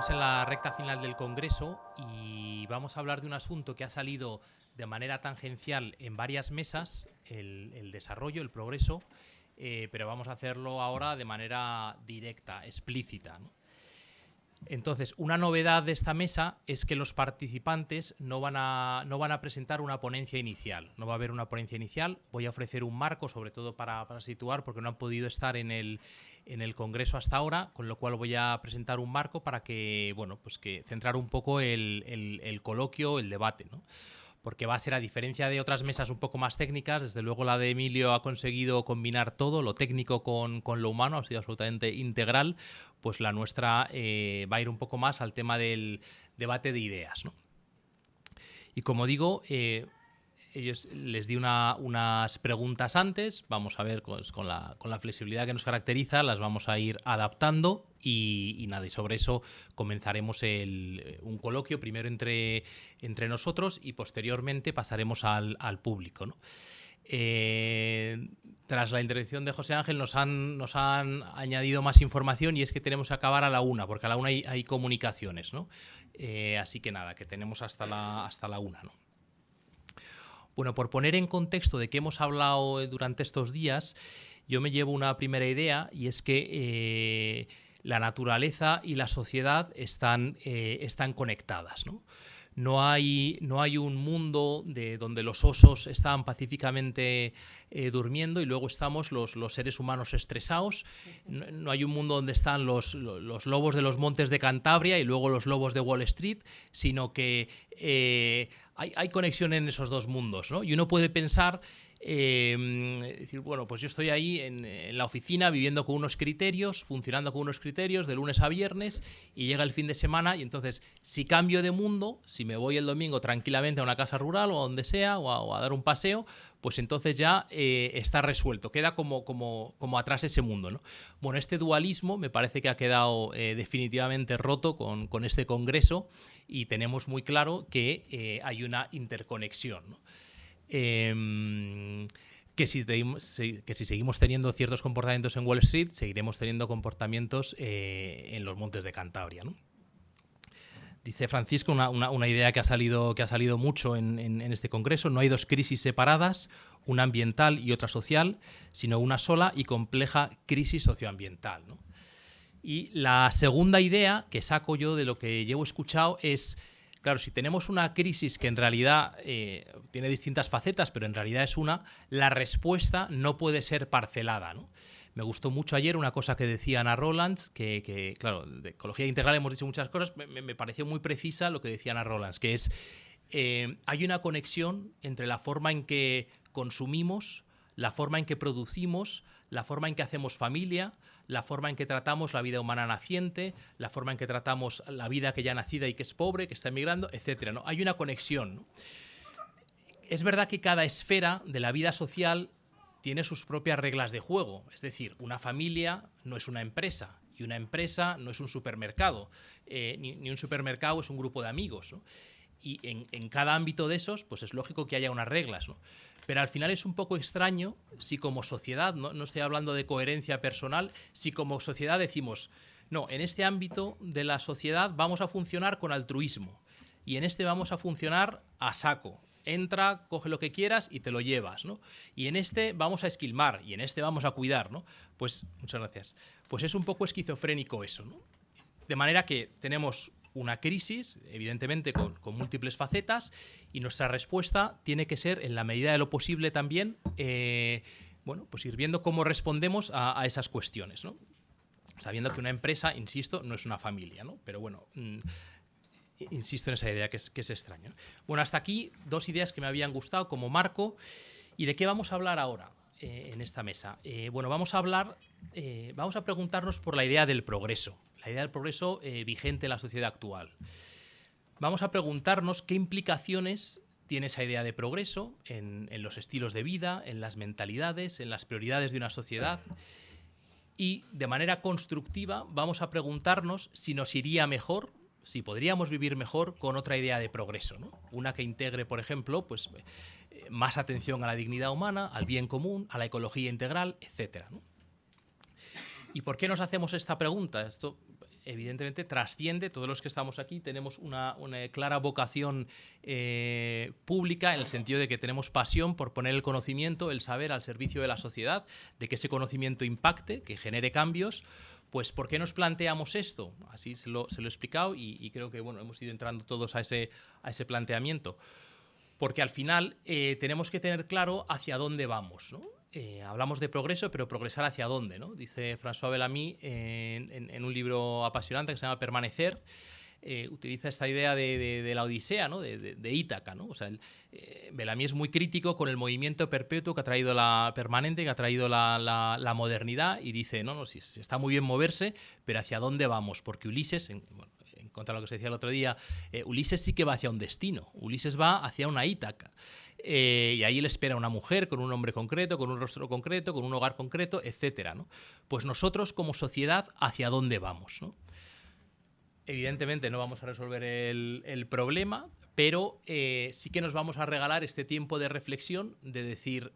Estamos en la recta final del Congreso y vamos a hablar de un asunto que ha salido de manera tangencial en varias mesas, el desarrollo, el progreso, pero vamos a hacerlo ahora de manera directa, explícita, ¿no? Entonces, una novedad de esta mesa es que los participantes no van a presentar una ponencia inicial. No va a haber una ponencia inicial. Voy a ofrecer un marco, sobre todo para situar, porque no han podido estar en el Congreso hasta ahora, con lo cual voy a presentar un marco para que, bueno, pues que centrar un poco el coloquio, el debate, ¿no? Porque va a ser, a diferencia de otras mesas un poco más técnicas, desde luego la de Emilio ha conseguido combinar todo, lo técnico con lo humano, ha sido absolutamente integral, pues la nuestra va a ir un poco más al tema del debate de ideas, ¿no? Y como digo, ellos les di unas preguntas antes, vamos a ver pues, con la flexibilidad que nos caracteriza, las vamos a ir adaptando y nada, y sobre eso comenzaremos un coloquio, primero entre nosotros y posteriormente pasaremos al público, ¿no? Tras la intervención de José Ángel nos han añadido más información y es que tenemos que acabar a la 1, porque a la 1 hay comunicaciones, ¿no? Así que nada, que tenemos hasta la 1, ¿no? Bueno, por poner en contexto de qué hemos hablado durante estos días, yo me llevo una primera idea y es que la naturaleza y la sociedad están conectadas, ¿no? No hay un mundo donde los osos están pacíficamente durmiendo y luego estamos los seres humanos estresados. No hay un mundo donde están los lobos de los montes de Cantabria y luego los lobos de Wall Street, sino que hay conexión en esos dos mundos, ¿no? Y uno puede pensar, decir, bueno, pues yo estoy ahí en la oficina viviendo con unos criterios, funcionando con unos criterios de lunes a viernes y llega el fin de semana y entonces si cambio de mundo, si me voy el domingo tranquilamente a una casa rural o a donde sea o a dar un paseo, pues entonces ya está resuelto, queda como atrás ese mundo, ¿no? Bueno, este dualismo me parece que ha quedado definitivamente roto con este congreso y tenemos muy claro que hay una interconexión, ¿no? Que si seguimos teniendo ciertos comportamientos en Wall Street, seguiremos teniendo comportamientos en los montes de Cantabria, ¿no? Dice Francisco una idea que ha salido mucho en este congreso: no hay dos crisis separadas, una ambiental y otra social, sino una sola y compleja crisis socioambiental, ¿no? Y la segunda idea que saco yo de lo que llevo escuchado es, claro, si tenemos una crisis que en realidad tiene distintas facetas, pero en realidad es la respuesta no puede ser parcelada, ¿no? Me gustó mucho ayer una cosa que decía Ana Rolands, que claro, de ecología integral hemos dicho muchas cosas, me pareció muy precisa lo que decía Ana Rolands, que es, hay una conexión entre la forma en que consumimos, la forma en que producimos, la forma en que hacemos familia, la forma en que tratamos la vida humana naciente, la forma en que tratamos la vida que ya nacida y que es pobre, que está emigrando, etcétera, ¿no? Hay una conexión, ¿no? Es verdad que cada esfera de la vida social tiene sus propias reglas de juego. Es decir, una familia no es una empresa y una empresa no es un supermercado. Ni un supermercado es un grupo de amigos, ¿no? Y en cada ámbito de esos, pues es lógico que haya unas reglas, ¿no? Pero al final es un poco extraño si como sociedad, no estoy hablando de coherencia personal, si como sociedad decimos, no, en este ámbito de la sociedad vamos a funcionar con altruismo y en este vamos a funcionar a saco. Entra, coge lo que quieras y te lo llevas, ¿no? Y en este vamos a esquilmar y en este vamos a cuidar, ¿no? Pues, muchas gracias. Pues es un poco esquizofrénico eso, ¿no? De manera que tenemos una crisis, evidentemente con múltiples facetas, y nuestra respuesta tiene que ser, en la medida de lo posible también, bueno, pues ir viendo cómo respondemos a esas cuestiones, ¿no? Sabiendo que una empresa, insisto, no es una familia, ¿no? Pero bueno, insisto en esa idea que es extraña, ¿no? Bueno, hasta aquí dos ideas que me habían gustado como marco. ¿Y de qué vamos a hablar ahora en esta mesa? Bueno, vamos a preguntarnos por la idea del progreso. La idea del progreso vigente en la sociedad actual. Vamos a preguntarnos qué implicaciones tiene esa idea de progreso en los estilos de vida, en las mentalidades, en las prioridades de una sociedad. Y de manera constructiva vamos a preguntarnos si nos iría mejor, si podríamos vivir mejor con otra idea de progreso, ¿no? Una que integre, por ejemplo, pues, más atención a la dignidad humana, al bien común, a la ecología integral, etcétera, ¿no? ¿Y por qué nos hacemos esta pregunta? Esto evidentemente trasciende, todos los que estamos aquí tenemos una clara vocación pública, en el sentido de que tenemos pasión por poner el conocimiento, el saber al servicio de la sociedad, de que ese conocimiento impacte, que genere cambios. Pues ¿por qué nos planteamos esto? Así se lo he explicado y creo que bueno, hemos ido entrando todos a ese planteamiento. Porque al final tenemos que tener claro hacia dónde vamos, ¿no? Hablamos de progreso, pero progresar hacia dónde, ¿no? Dice François Bellamy en un libro apasionante que se llama Permanecer, utiliza esta idea de la Odisea, ¿no? de Ítaca, ¿no? O sea, Bellamy es muy crítico con el movimiento perpetuo que ha traído la permanente, que ha traído la modernidad, y dice, no, sí, está muy bien moverse, pero ¿hacia dónde vamos? Porque Ulises, en contra de lo que se decía el otro día, Ulises sí que va hacia un destino, Ulises va hacia una Ítaca. Y ahí le espera una mujer con un nombre concreto, con un rostro concreto, con un hogar concreto, etcétera, ¿no? Pues nosotros como sociedad, ¿hacia dónde vamos, ¿no? Evidentemente no vamos a resolver el problema, pero sí que nos vamos a regalar este tiempo de reflexión, de decir,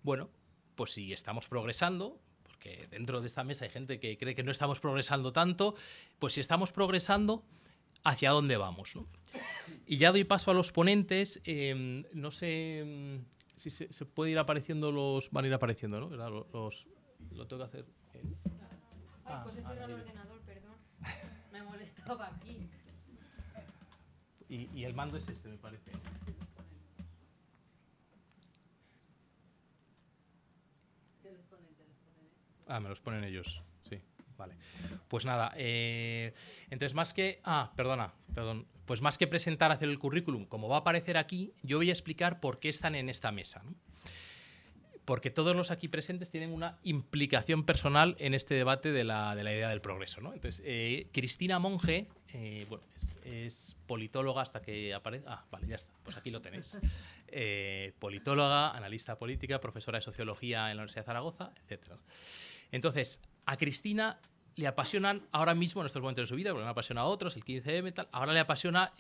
bueno, pues si estamos progresando, porque dentro de esta mesa hay gente que cree que no estamos progresando tanto, pues si estamos progresando, ¿hacia dónde vamos, ¿no? Y ya doy paso a los ponentes. No sé si se puede ir apareciendo los... Van a ir apareciendo, ¿no? Lo tengo que hacer. Pues he cerrado el ordenador, perdón. Me molestaba aquí. Y el mando es este, me parece. Me los ponen ellos. Sí, vale. Pues nada, entonces más que... perdón. Pues más que presentar, hacer el currículum, como va a aparecer aquí, yo voy a explicar por qué están en esta mesa, ¿no? Porque todos los aquí presentes tienen una implicación personal en este debate de la idea del progreso, ¿no? Entonces, Cristina Monge, bueno, es politóloga hasta que aparece... vale, ya está, pues aquí lo tenéis. Politóloga, analista política, profesora de sociología en la Universidad de Zaragoza, etc. Entonces, a Cristina le apasionan ahora mismo, en estos momentos de su vida, porque me apasiona a otros, el 15M, tal, ahora le apasiona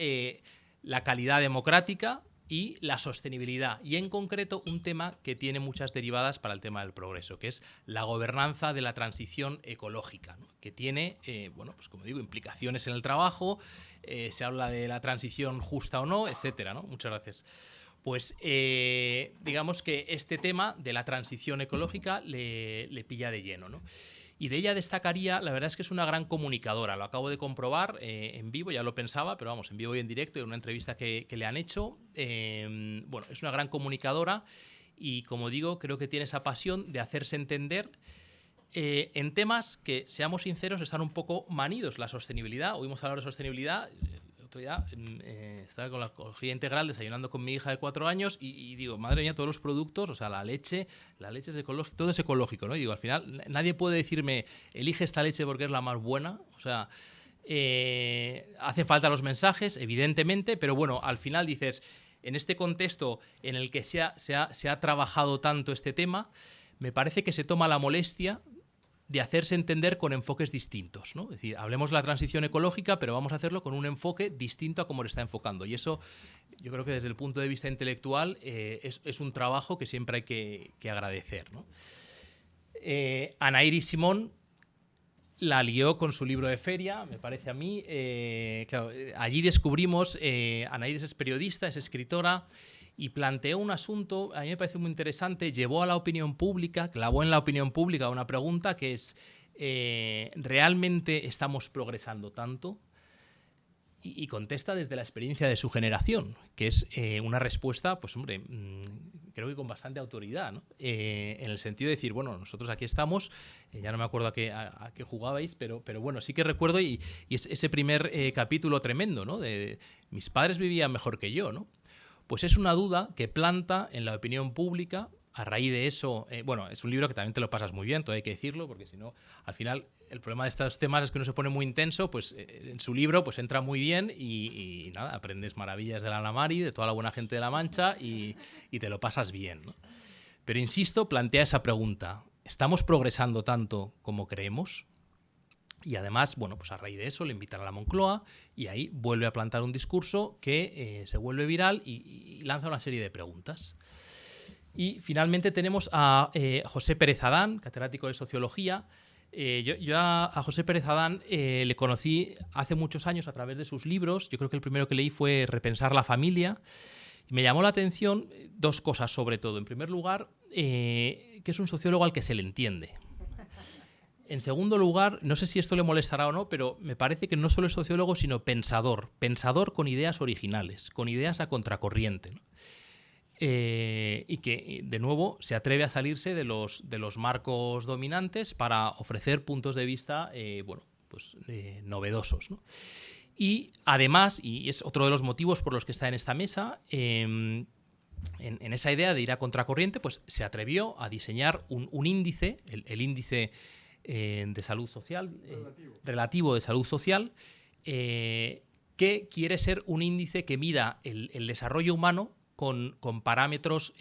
la calidad democrática y la sostenibilidad, y en concreto un tema que tiene muchas derivadas para el tema del progreso, que es la gobernanza de la transición ecológica, ¿no? Que tiene, bueno, pues como digo, implicaciones en el trabajo, se habla de la transición justa o no, etcétera, ¿no? Muchas gracias. Pues digamos que este tema de la transición ecológica le pilla de lleno, ¿no? Y de ella destacaría, la verdad es que es una gran comunicadora, lo acabo de comprobar en vivo, ya lo pensaba, pero vamos, en vivo y en directo, en una entrevista que le han hecho. Bueno, es una gran comunicadora y, como digo, creo que tiene esa pasión de hacerse entender en temas que, seamos sinceros, están un poco manidos. La sostenibilidad, oímos hablar de sostenibilidad. Otro día estaba con la ecología integral desayunando con mi hija de 4 años y digo, madre mía, todos los productos, o sea, la leche es ecológica, todo es ecológico, ¿no? Y digo, al final nadie puede decirme, elige esta leche porque es la más buena, o sea, hacen falta los mensajes, evidentemente, pero bueno, al final dices, en este contexto en el que se ha trabajado tanto este tema, me parece que se toma la molestia de hacerse entender con enfoques distintos, ¿no? Es decir, hablemos de la transición ecológica, pero vamos a hacerlo con un enfoque distinto a cómo lo está enfocando. Y eso, yo creo que desde el punto de vista intelectual es un trabajo que siempre hay que agradecer, ¿no? Anairis Simón la lió con su libro de feria, me parece a mí. Claro, allí descubrimos, Anairis es periodista, es escritora, y planteó un asunto, a mí me parece muy interesante, llevó a la opinión pública, clavó en la opinión pública una pregunta que es, ¿realmente estamos progresando tanto? Y contesta desde la experiencia de su generación, que es una respuesta, pues hombre, creo que con bastante autoridad, ¿no? En el sentido de decir, bueno, nosotros aquí estamos, ya no me acuerdo a qué jugabais, pero bueno, sí que recuerdo, y es ese primer capítulo tremendo, ¿no? De mis padres vivían mejor que yo, ¿no? Pues es una duda que planta en la opinión pública. A raíz de eso, bueno, es un libro que también te lo pasas muy bien, todo hay que decirlo, porque si no, al final, el problema de estos temas es que uno se pone muy intenso, pues en su libro pues entra muy bien y nada, aprendes maravillas de la Lamari, de toda la buena gente de La Mancha y te lo pasas bien, ¿no? Pero insisto, plantea esa pregunta, ¿estamos progresando tanto como creemos? Y además, bueno, pues a raíz de eso le invitan a la Moncloa y ahí vuelve a plantar un discurso que se vuelve viral y lanza una serie de preguntas. Y finalmente tenemos a José Pérez Adán, catedrático de Sociología, Yo a José Pérez Adán le conocí hace muchos años a través de sus libros. Yo creo que el primero que leí fue Repensar la familia. Me llamó la atención dos cosas sobre todo. En primer lugar, que es un sociólogo al que se le entiende. En segundo lugar, no sé si esto le molestará o no, pero me parece que no solo es sociólogo, sino pensador. Pensador con ideas originales, con ideas a contracorriente, ¿no? Y que, de nuevo, se atreve a salirse de los marcos dominantes para ofrecer puntos de vista novedosos, ¿no? Y además, y es otro de los motivos por los que está en esta mesa, en esa idea de ir a contracorriente, pues se atrevió a diseñar un índice, el índice de salud social, relativo de salud social, que quiere ser un índice que mida el desarrollo humano con parámetros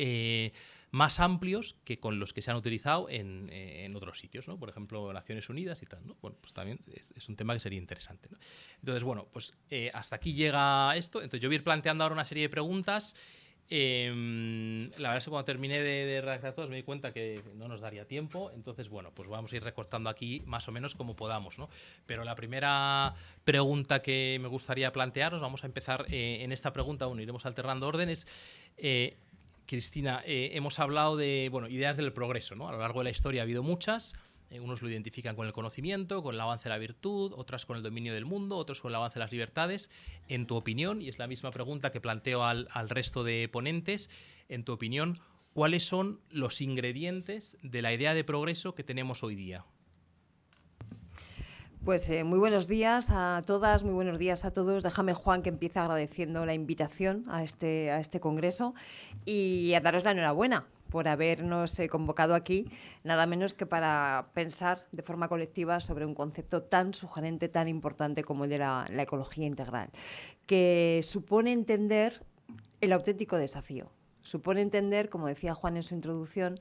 más amplios que con los que se han utilizado en otros sitios, ¿no? Por ejemplo, Naciones Unidas y tal, ¿no? Bueno, pues también es un tema que sería interesante, ¿no? Entonces, bueno, pues hasta aquí llega esto. Entonces yo voy a ir planteando ahora una serie de preguntas. La verdad es que cuando terminé de redactar todas me di cuenta que no nos daría tiempo, entonces bueno, pues vamos a ir recortando aquí más o menos como podamos, ¿no? Pero la primera pregunta que me gustaría plantearos, vamos a empezar en esta pregunta, bueno, iremos alternando órdenes. Cristina, hemos hablado de ideas del progreso, ¿no? A lo largo de la historia ha habido muchas. Unos lo identifican con el conocimiento, con el avance de la virtud, otras con el dominio del mundo, otros con el avance de las libertades. En tu opinión, y es la misma pregunta que planteo al resto de ponentes, en tu opinión, ¿cuáles son los ingredientes de la idea de progreso que tenemos hoy día? Pues muy buenos días a todas, muy buenos días a todos. Déjame, Juan, que empiece agradeciendo la invitación a este congreso y a daros la enhorabuena por habernos convocado aquí, nada menos que para pensar de forma colectiva sobre un concepto tan sugerente, tan importante como el de la ecología integral, que supone entender el auténtico desafío. Supone entender, como decía Juan en su introducción,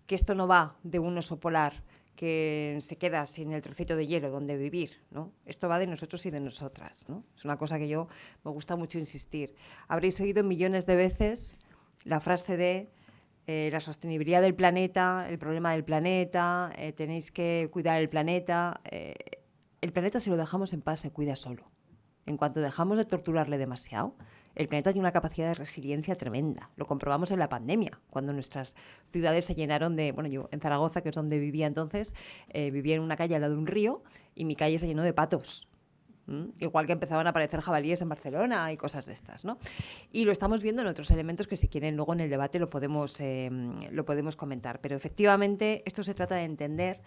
que esto no va de un oso polar que se queda sin el trocito de hielo donde vivir, ¿no? Esto va de nosotros y de nosotras, ¿no? Es una cosa que yo me gusta mucho insistir. Habréis oído millones de veces la frase de la sostenibilidad del planeta, el problema del planeta, tenéis que cuidar el planeta. El planeta, si lo dejamos en paz, se cuida solo. En cuanto dejamos de torturarle demasiado, el planeta tiene una capacidad de resiliencia tremenda. Lo comprobamos en la pandemia, cuando nuestras ciudades se llenaron de... Bueno, yo en Zaragoza, que es donde vivía entonces, vivía en una calle al lado de un río y mi calle se llenó de patos. Igual que empezaban a aparecer jabalíes en Barcelona y cosas de estas, ¿no? Y lo estamos viendo en otros elementos que, si quieren, luego en el debate lo podemos comentar. Pero efectivamente esto se trata de entender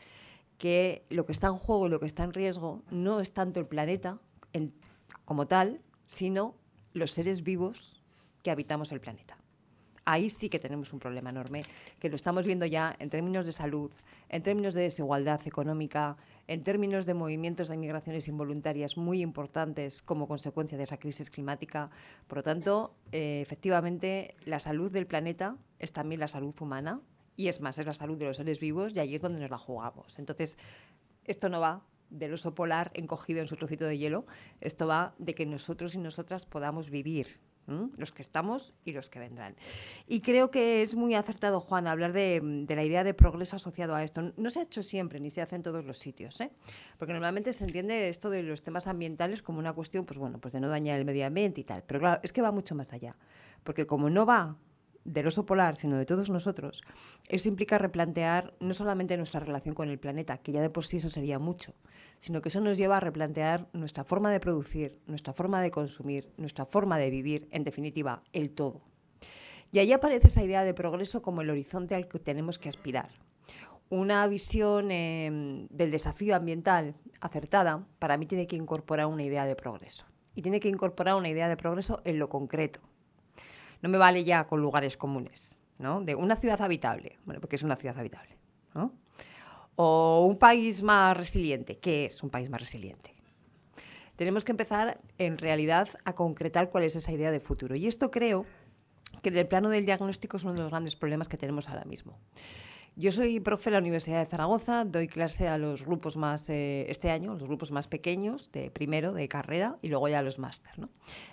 que lo que está en juego y lo que está en riesgo no es tanto el planeta como tal, sino los seres vivos que habitamos el planeta. Ahí sí que tenemos un problema enorme, que lo estamos viendo ya en términos de salud, en términos de desigualdad económica, en términos de movimientos de migraciones involuntarias muy importantes como consecuencia de esa crisis climática. Por lo tanto, efectivamente, la salud del planeta es también la salud humana y es más, es la salud de los seres vivos y ahí es donde nos la jugamos. Entonces, esto no va del oso polar encogido en su trocito de hielo, esto va de que nosotros y nosotras podamos vivir, los que estamos y los que vendrán. Y creo que es muy acertado, Juan, hablar de la idea de progreso asociado a esto. No se ha hecho siempre, ni se hace en todos los sitios, porque normalmente se entiende esto de los temas ambientales como una cuestión, pues bueno, pues de no dañar el medio ambiente y tal. Pero claro, es que va mucho más allá, porque como no va del oso polar, sino de todos nosotros, eso implica replantear no solamente nuestra relación con el planeta, que ya de por sí eso sería mucho, sino que eso nos lleva a replantear nuestra forma de producir, nuestra forma de consumir, nuestra forma de vivir, en definitiva, el todo. Y ahí aparece esa idea de progreso como el horizonte al que tenemos que aspirar. Una visión del desafío ambiental acertada, para mí, tiene que incorporar una idea de progreso. Y tiene que incorporar una idea de progreso en lo concreto. No me vale ya con lugares comunes, ¿no? De una ciudad habitable, bueno, porque es una ciudad habitable, ¿no? O un país más resiliente. ¿Qué es un país más resiliente? Tenemos que empezar, en realidad, a concretar cuál es esa idea de futuro. Y esto creo que en el plano del diagnóstico es uno de los grandes problemas que tenemos ahora mismo. Yo soy profe en la Universidad de Zaragoza, doy clase a los grupos más, este año, los grupos más pequeños, de primero, de carrera, y luego ya a los máster, ¿no?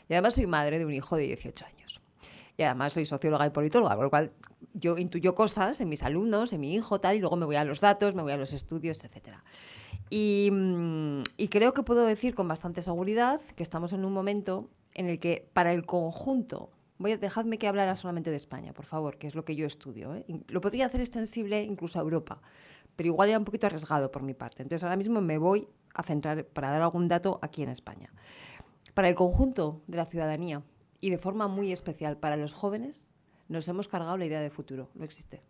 Y además soy madre de un hijo de 18 años. Y además soy socióloga y politóloga, con lo cual yo intuyo cosas en mis alumnos, en mi hijo, tal, y luego me voy a los datos, me voy a los estudios, etcétera. Y creo que puedo decir con bastante seguridad que estamos en un momento en el que para el conjunto, dejadme que hablara solamente de España, por favor, que es lo que yo estudio, ¿eh? Lo podría hacer extensible incluso a Europa, pero igual era un poquito arriesgado por mi parte. Entonces ahora mismo me voy a centrar para dar algún dato aquí en España. Para el conjunto de la ciudadanía y de forma muy especial para los jóvenes, nos hemos cargado la idea de futuro. No existe.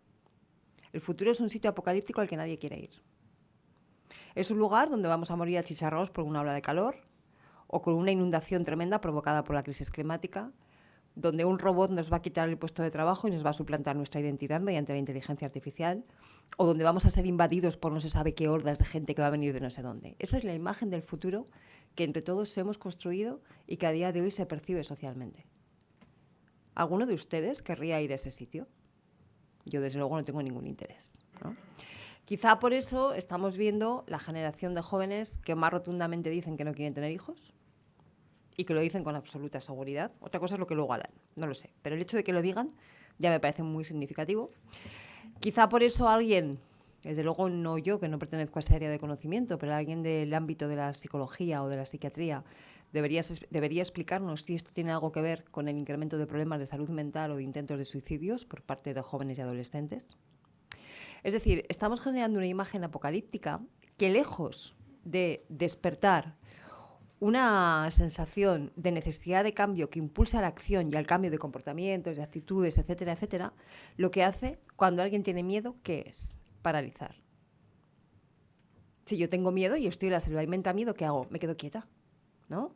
El futuro es un sitio apocalíptico al que nadie quiere ir. Es un lugar donde vamos a morir a chicharros por una ola de calor o con una inundación tremenda provocada por la crisis climática, donde un robot nos va a quitar el puesto de trabajo y nos va a suplantar nuestra identidad mediante la inteligencia artificial, o donde vamos a ser invadidos por no se sabe qué hordas de gente que va a venir de no sé dónde. Esa es la imagen del futuro que entre todos hemos construido y que a día de hoy se percibe socialmente. ¿Alguno de ustedes querría ir a ese sitio? Yo, desde luego, no tengo ningún interés, ¿no? Quizá por eso estamos viendo la generación de jóvenes que más rotundamente dicen que no quieren tener hijos y que lo dicen con absoluta seguridad. Otra cosa es lo que luego harán, no lo sé. Pero el hecho de que lo digan ya me parece muy significativo. Quizá por eso alguien, desde luego no yo, que no pertenezco a esa área de conocimiento, pero alguien del ámbito de la psicología o de la psiquiatría, debería explicarnos si esto tiene algo que ver con el incremento de problemas de salud mental o de intentos de suicidios por parte de jóvenes y adolescentes. Es decir, estamos generando una imagen apocalíptica que, lejos de despertar una sensación de necesidad de cambio que impulsa a la acción y al cambio de comportamientos, de actitudes, etcétera, etcétera, lo que hace cuando alguien tiene miedo, ¿qué es? Paralizar. Si yo tengo miedo y estoy en la selva y me entra miedo, ¿qué hago? Me quedo quieta, ¿no?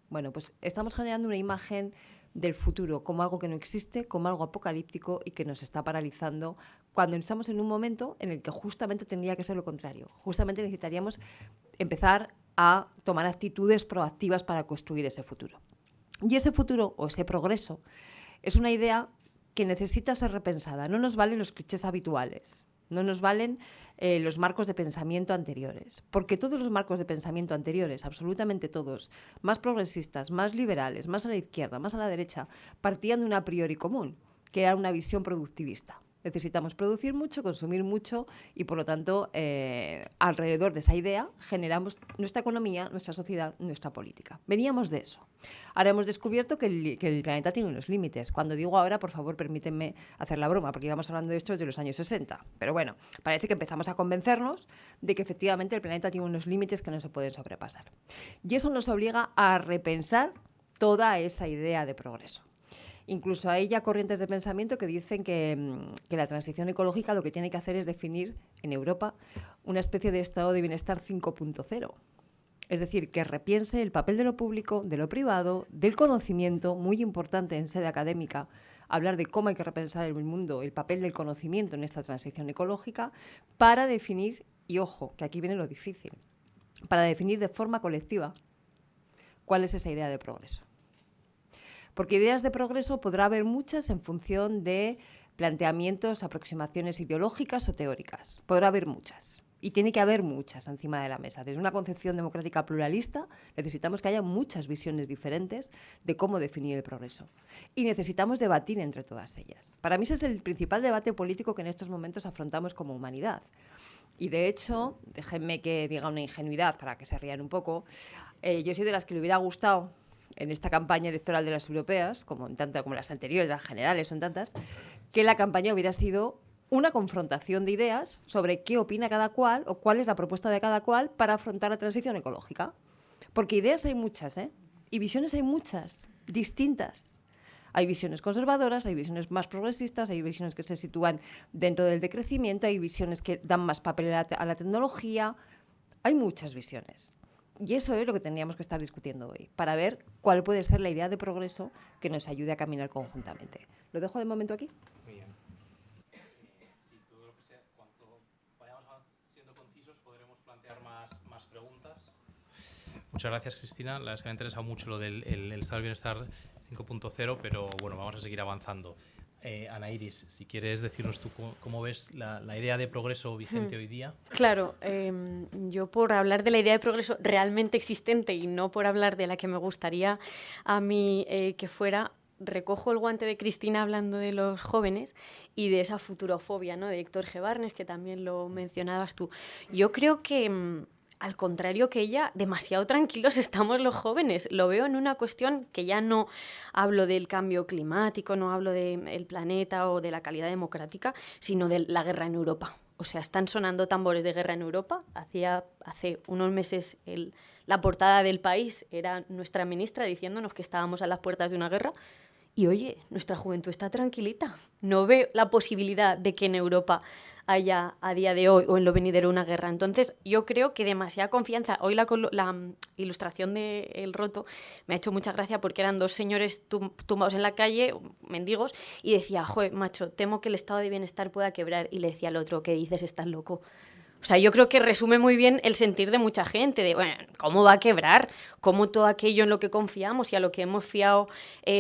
Bueno, pues estamos generando una imagen del futuro como algo que no existe, como algo apocalíptico y que nos está paralizando cuando estamos en un momento en el que justamente tendría que ser lo contrario. Justamente necesitaríamos empezar a tomar actitudes proactivas para construir ese futuro. Y ese futuro o ese progreso es una idea que necesita ser repensada. No nos valen los clichés habituales, no nos valen los marcos de pensamiento anteriores, porque todos los marcos de pensamiento anteriores, absolutamente todos, más progresistas, más liberales, más a la izquierda, más a la derecha, partían de una a priori común, que era una visión productivista. Necesitamos producir mucho, consumir mucho y, por lo tanto, alrededor de esa idea generamos nuestra economía, nuestra sociedad, nuestra política. Veníamos de eso. Ahora hemos descubierto que el planeta tiene unos límites. Cuando digo ahora, por favor, permítanme hacer la broma, porque íbamos hablando de esto desde los años 60. Pero bueno, parece que empezamos a convencernos de que efectivamente el planeta tiene unos límites que no se pueden sobrepasar. Y eso nos obliga a repensar toda esa idea de progreso. Incluso hay ya corrientes de pensamiento que dicen que la transición ecológica lo que tiene que hacer es definir en Europa una especie de estado de bienestar 5.0. Es decir, que repiense el papel de lo público, de lo privado, del conocimiento, muy importante en sede académica, hablar de cómo hay que repensar el mundo, el papel del conocimiento en esta transición ecológica, para definir, y ojo, que aquí viene lo difícil, para definir de forma colectiva cuál es esa idea de progreso. Porque ideas de progreso podrá haber muchas en función de planteamientos, aproximaciones ideológicas o teóricas. Podrá haber muchas. Y tiene que haber muchas encima de la mesa. Desde una concepción democrática pluralista necesitamos que haya muchas visiones diferentes de cómo definir el progreso. Y necesitamos debatir entre todas ellas. Para mí ese es el principal debate político que en estos momentos afrontamos como humanidad. Y de hecho, déjenme que diga una ingenuidad para que se rían un poco, yo soy de las que le hubiera gustado en esta campaña electoral de las europeas, como las anteriores, las generales, son tantas, que la campaña hubiera sido una confrontación de ideas sobre qué opina cada cual o cuál es la propuesta de cada cual para afrontar la transición ecológica. Porque ideas hay muchas, ¿eh? Y visiones hay muchas, distintas. Hay visiones conservadoras, hay visiones más progresistas, hay visiones que se sitúan dentro del decrecimiento, hay visiones que dan más papel a la tecnología. Hay muchas visiones. Y eso es lo que tendríamos que estar discutiendo hoy, para ver cuál puede ser la idea de progreso que nos ayude a caminar conjuntamente. ¿Lo dejo de momento aquí? Muy bien. Si todo lo que sea, cuanto vayamos siendo concisos, podremos plantear más preguntas. Muchas gracias, Cristina. La verdad es que me ha interesado mucho lo del estado del bienestar 5.0, pero bueno, vamos a seguir avanzando. Ana Iris, si quieres decirnos tú cómo ves la idea de progreso vigente hoy día. Claro, yo por hablar de la idea de progreso realmente existente y no por hablar de la que me gustaría a mí que fuera, recojo el guante de Cristina hablando de los jóvenes y de esa futurofobia, ¿no?, de Héctor G. Barnes, que también lo mencionabas tú. Yo creo que, al contrario que ella, demasiado tranquilos estamos los jóvenes. Lo veo en una cuestión que ya no hablo del cambio climático, no hablo del planeta o de la calidad democrática, sino de la guerra en Europa. O sea, están sonando tambores de guerra en Europa. Hace unos meses la portada del País era nuestra ministra diciéndonos que estábamos a las puertas de una guerra. Y oye, nuestra juventud está tranquilita. No ve la posibilidad de que en Europa haya a día de hoy o en lo venidero una guerra. Entonces, yo creo que demasiada confianza. Hoy la ilustración de El Roto me ha hecho mucha gracia porque eran dos señores tumbados en la calle, mendigos, y decía, joder, macho, temo que el estado de bienestar pueda quebrar. Y le decía al otro, ¿qué dices? ¿Estás loco? O sea, yo creo que resume muy bien el sentir de mucha gente, de, bueno, ¿cómo va a quebrar? ¿Cómo todo aquello en lo que confiamos y a lo que hemos fiado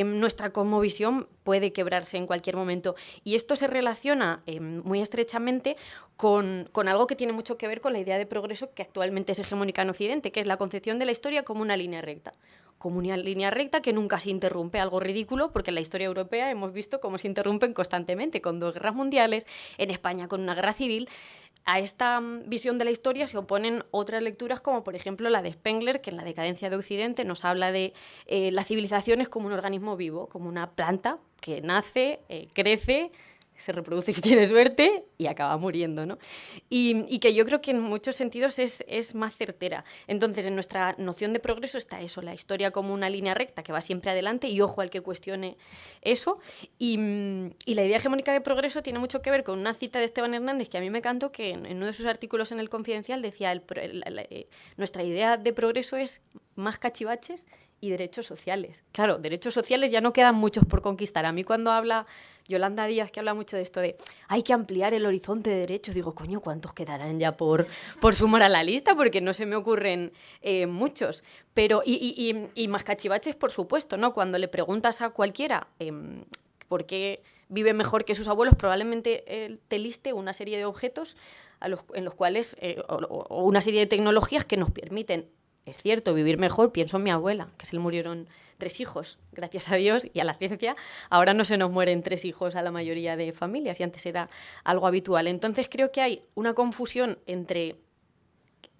nuestra cosmovisión puede quebrarse en cualquier momento? Y esto se relaciona muy estrechamente con algo que tiene mucho que ver con la idea de progreso que actualmente es hegemónica en Occidente, que es la concepción de la historia como una línea recta. Como una línea recta que nunca se interrumpe, algo ridículo, porque en la historia europea hemos visto cómo se interrumpen constantemente, con 2 guerras mundiales, en España con una guerra civil. A esta visión de la historia se oponen otras lecturas, como por ejemplo la de Spengler, que en La decadencia de Occidente nos habla de las civilizaciones como un organismo vivo, como una planta que nace, crece, se reproduce si tiene suerte y acaba muriendo, ¿no? Y que yo creo que en muchos sentidos es más certera. Entonces, en nuestra noción de progreso está eso, la historia como una línea recta que va siempre adelante, y ojo al que cuestione eso. Y la idea hegemónica de progreso tiene mucho que ver con una cita de Esteban Hernández que a mí me encantó, que en uno de sus artículos en El Confidencial decía, nuestra idea de progreso es más cachivaches y derechos sociales. Claro, derechos sociales ya no quedan muchos por conquistar. A mí cuando habla Yolanda Díaz, que habla mucho de esto de hay que ampliar el horizonte de derechos, digo, coño, ¿cuántos quedarán ya por sumar a la lista? Porque no se me ocurren muchos. Pero, y más cachivaches, por supuesto, ¿no? Cuando le preguntas a cualquiera por qué vive mejor que sus abuelos, probablemente te liste una serie de objetos en los cuales, o una serie de tecnologías que nos permiten, es cierto, vivir mejor. Pienso en mi abuela, que se le murieron 3 hijos, gracias a Dios y a la ciencia. Ahora no se nos mueren 3 hijos a la mayoría de familias, y antes era algo habitual. Entonces creo que hay una confusión entre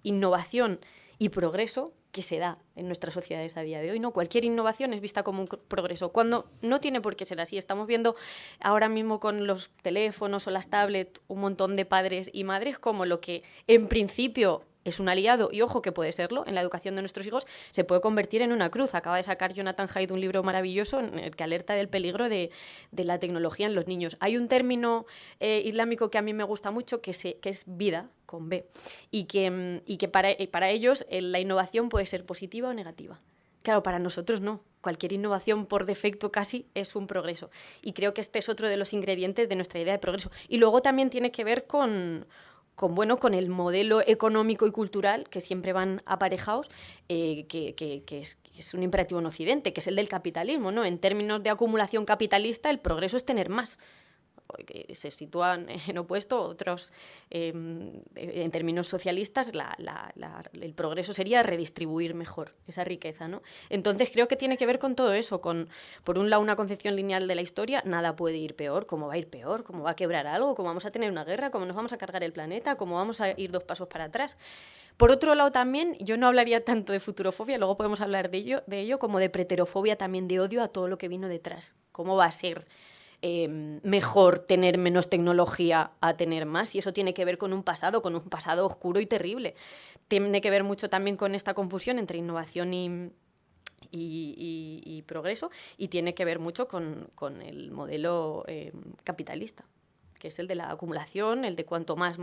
innovación y progreso que se da en nuestras sociedades a día de hoy, ¿no? Cualquier innovación es vista como un progreso, cuando no tiene por qué ser así. Estamos viendo ahora mismo con los teléfonos o las tablets un montón de padres y madres como lo que en principio es un aliado, y ojo que puede serlo, en la educación de nuestros hijos, se puede convertir en una cruz. Acaba de sacar Jonathan Haidt un libro maravilloso en el que alerta del peligro de la tecnología en los niños. Hay un término islámico que a mí me gusta mucho, que es vida, con B, y que para ellos la innovación puede ser positiva o negativa. Claro, para nosotros no. Cualquier innovación por defecto casi es un progreso. Y creo que este es otro de los ingredientes de nuestra idea de progreso. Y luego también tiene que ver con el modelo económico y cultural que siempre van aparejados, que es un imperativo en Occidente, que es el del capitalismo, ¿no? En términos de acumulación capitalista, el progreso es tener más. Que se sitúan en opuesto otros, en términos socialistas, el progreso sería redistribuir mejor esa riqueza, ¿no? Entonces creo que tiene que ver con todo eso, con, por un lado, una concepción lineal de la historia. Nada puede ir peor. ¿Cómo va a ir peor? ¿Cómo va a quebrar algo? ¿Cómo vamos a tener una guerra? ¿Cómo nos vamos a cargar el planeta? ¿Cómo vamos a ir 2 pasos para atrás? Por otro lado, también, yo no hablaría tanto de futurofobia, luego podemos hablar de ello, como de preterofobia, también de odio a todo lo que vino detrás. ¿Cómo va a ser mejor tener menos tecnología a tener más? Y eso tiene que ver con un pasado oscuro y terrible. Tiene que ver mucho también con esta confusión entre innovación y progreso, y tiene que ver mucho con el modelo capitalista, que es el de la acumulación, el de cuanto más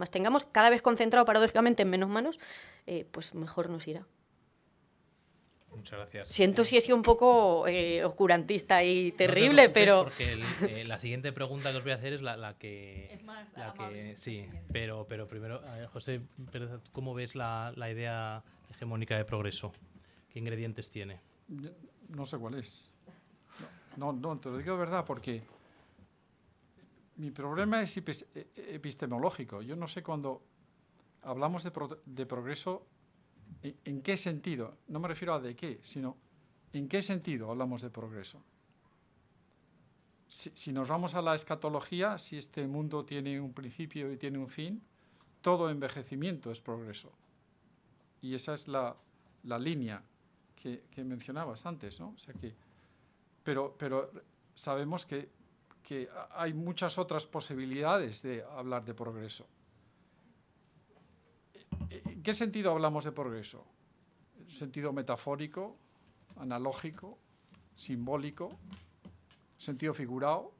tengamos, cada vez concentrado paradójicamente en menos manos, pues mejor nos irá. Muchas gracias. Siento si he sido un poco oscurantista y terrible, no pero... Porque la siguiente pregunta que os voy a hacer es la que... Es más la amable. que sí, pero primero, José, ¿cómo ves la idea hegemónica de progreso? ¿Qué ingredientes tiene? No sé cuál es. No, te lo digo de verdad, porque mi problema es epistemológico. Yo no sé cuando hablamos de progreso, ¿en qué sentido? No me refiero a de qué, sino ¿en qué sentido hablamos de progreso? si nos vamos a la escatología, si este mundo tiene un principio y tiene un fin, todo envejecimiento es progreso. Y esa es la línea que mencionabas antes, ¿no? O sea pero sabemos que hay muchas otras posibilidades de hablar de progreso. ¿En qué sentido hablamos de progreso? ¿En sentido metafórico, analógico, simbólico, sentido figurado?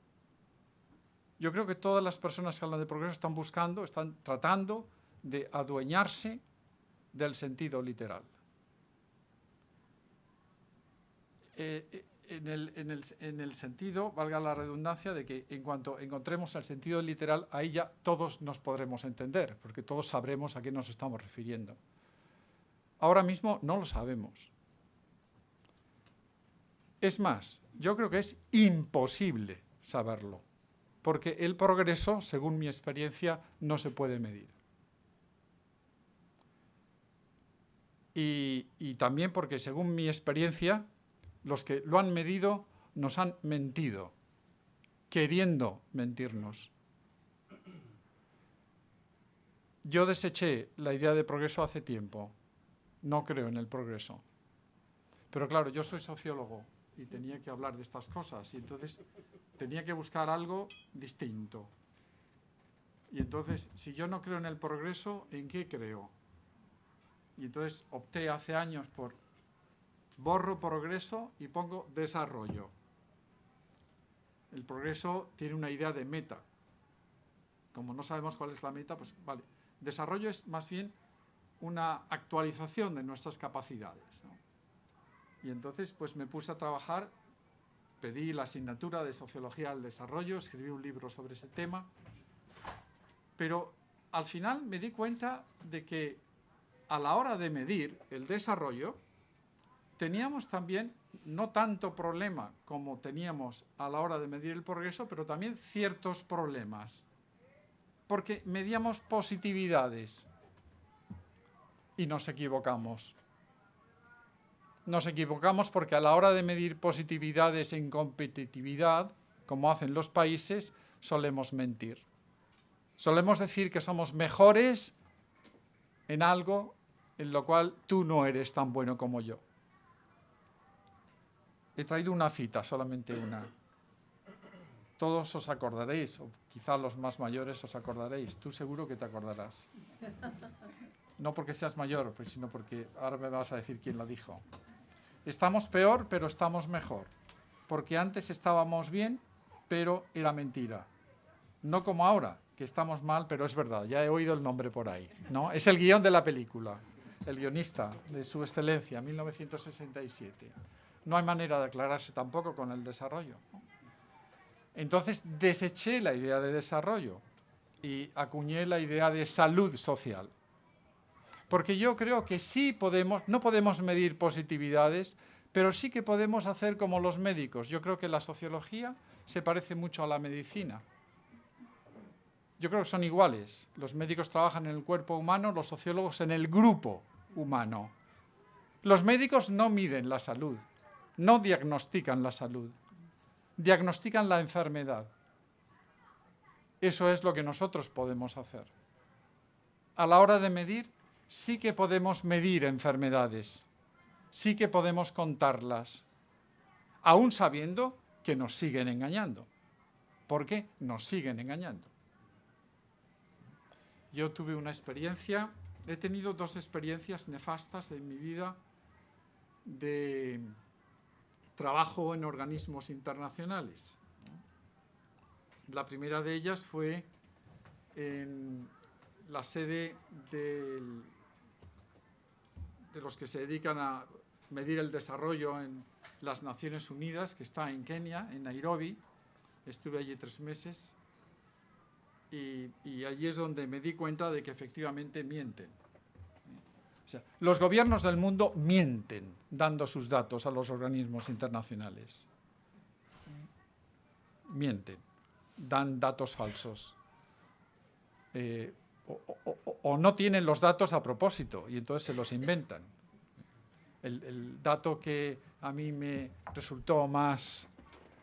Yo creo que todas las personas que hablan de progreso están tratando de adueñarse del sentido literal. En el sentido, valga la redundancia, de que en cuanto encontremos el sentido literal, ahí ya todos nos podremos entender, porque todos sabremos a qué nos estamos refiriendo. Ahora mismo no lo sabemos. Es más, yo creo que es imposible saberlo, porque el progreso, según mi experiencia, no se puede medir. Y también porque, según mi experiencia, los que lo han medido nos han mentido, queriendo mentirnos. Yo deseché la idea de progreso hace tiempo. No creo en el progreso. Pero claro, yo soy sociólogo y tenía que hablar de estas cosas y entonces tenía que buscar algo distinto. Y entonces, si yo no creo en el progreso, ¿en qué creo? Y entonces opté hace años por borro progreso y pongo desarrollo. El progreso tiene una idea de meta. Como no sabemos cuál es la meta, pues vale. Desarrollo es más bien una actualización de nuestras capacidades, ¿no? Y entonces pues me puse a trabajar, pedí la asignatura de Sociología del Desarrollo, escribí un libro sobre ese tema, pero al final me di cuenta de que a la hora de medir el desarrollo teníamos también no tanto problema como teníamos a la hora de medir el progreso, pero también ciertos problemas, porque medíamos positividades y nos equivocamos. Nos equivocamos porque a la hora de medir positividades en competitividad, como hacen los países, solemos mentir. Solemos decir que somos mejores en algo en lo cual tú no eres tan bueno como yo. He traído una cita, solamente una. Todos os acordaréis, o quizá los más mayores os acordaréis. Tú seguro que te acordarás. No porque seas mayor, sino porque ahora me vas a decir quién lo dijo. Estamos peor, pero estamos mejor. Porque antes estábamos bien, pero era mentira. No como ahora, que estamos mal, pero es verdad. Ya he oído el nombre por ahí, ¿no? Es el guión de la película. El guionista de Su Excelencia, 1967. No hay manera de aclararse tampoco con el desarrollo. Entonces deseché la idea de desarrollo y acuñé la idea de salud social. Porque yo creo que sí podemos, no podemos medir positividades, pero sí que podemos hacer como los médicos. Yo creo que la sociología se parece mucho a la medicina. Yo creo que son iguales. Los médicos trabajan en el cuerpo humano, los sociólogos en el grupo humano. Los médicos no miden la salud, no diagnostican la salud, diagnostican la enfermedad. Eso es lo que nosotros podemos hacer. A la hora de medir, sí que podemos medir enfermedades, sí que podemos contarlas, aún sabiendo que nos siguen engañando. ¿Por qué? Nos siguen engañando. Yo tuve una experiencia, he tenido dos experiencias nefastas en mi vida de trabajo en organismos internacionales. La primera de ellas fue en la sede de los que se dedican a medir el desarrollo en las Naciones Unidas, que está en Kenia, en Nairobi. Estuve allí 3 meses y allí es donde me di cuenta de que efectivamente mienten. O sea, los gobiernos del mundo mienten dando sus datos a los organismos internacionales. Mienten, dan datos falsos. O no tienen los datos a propósito y entonces se los inventan. El dato que a mí me resultó más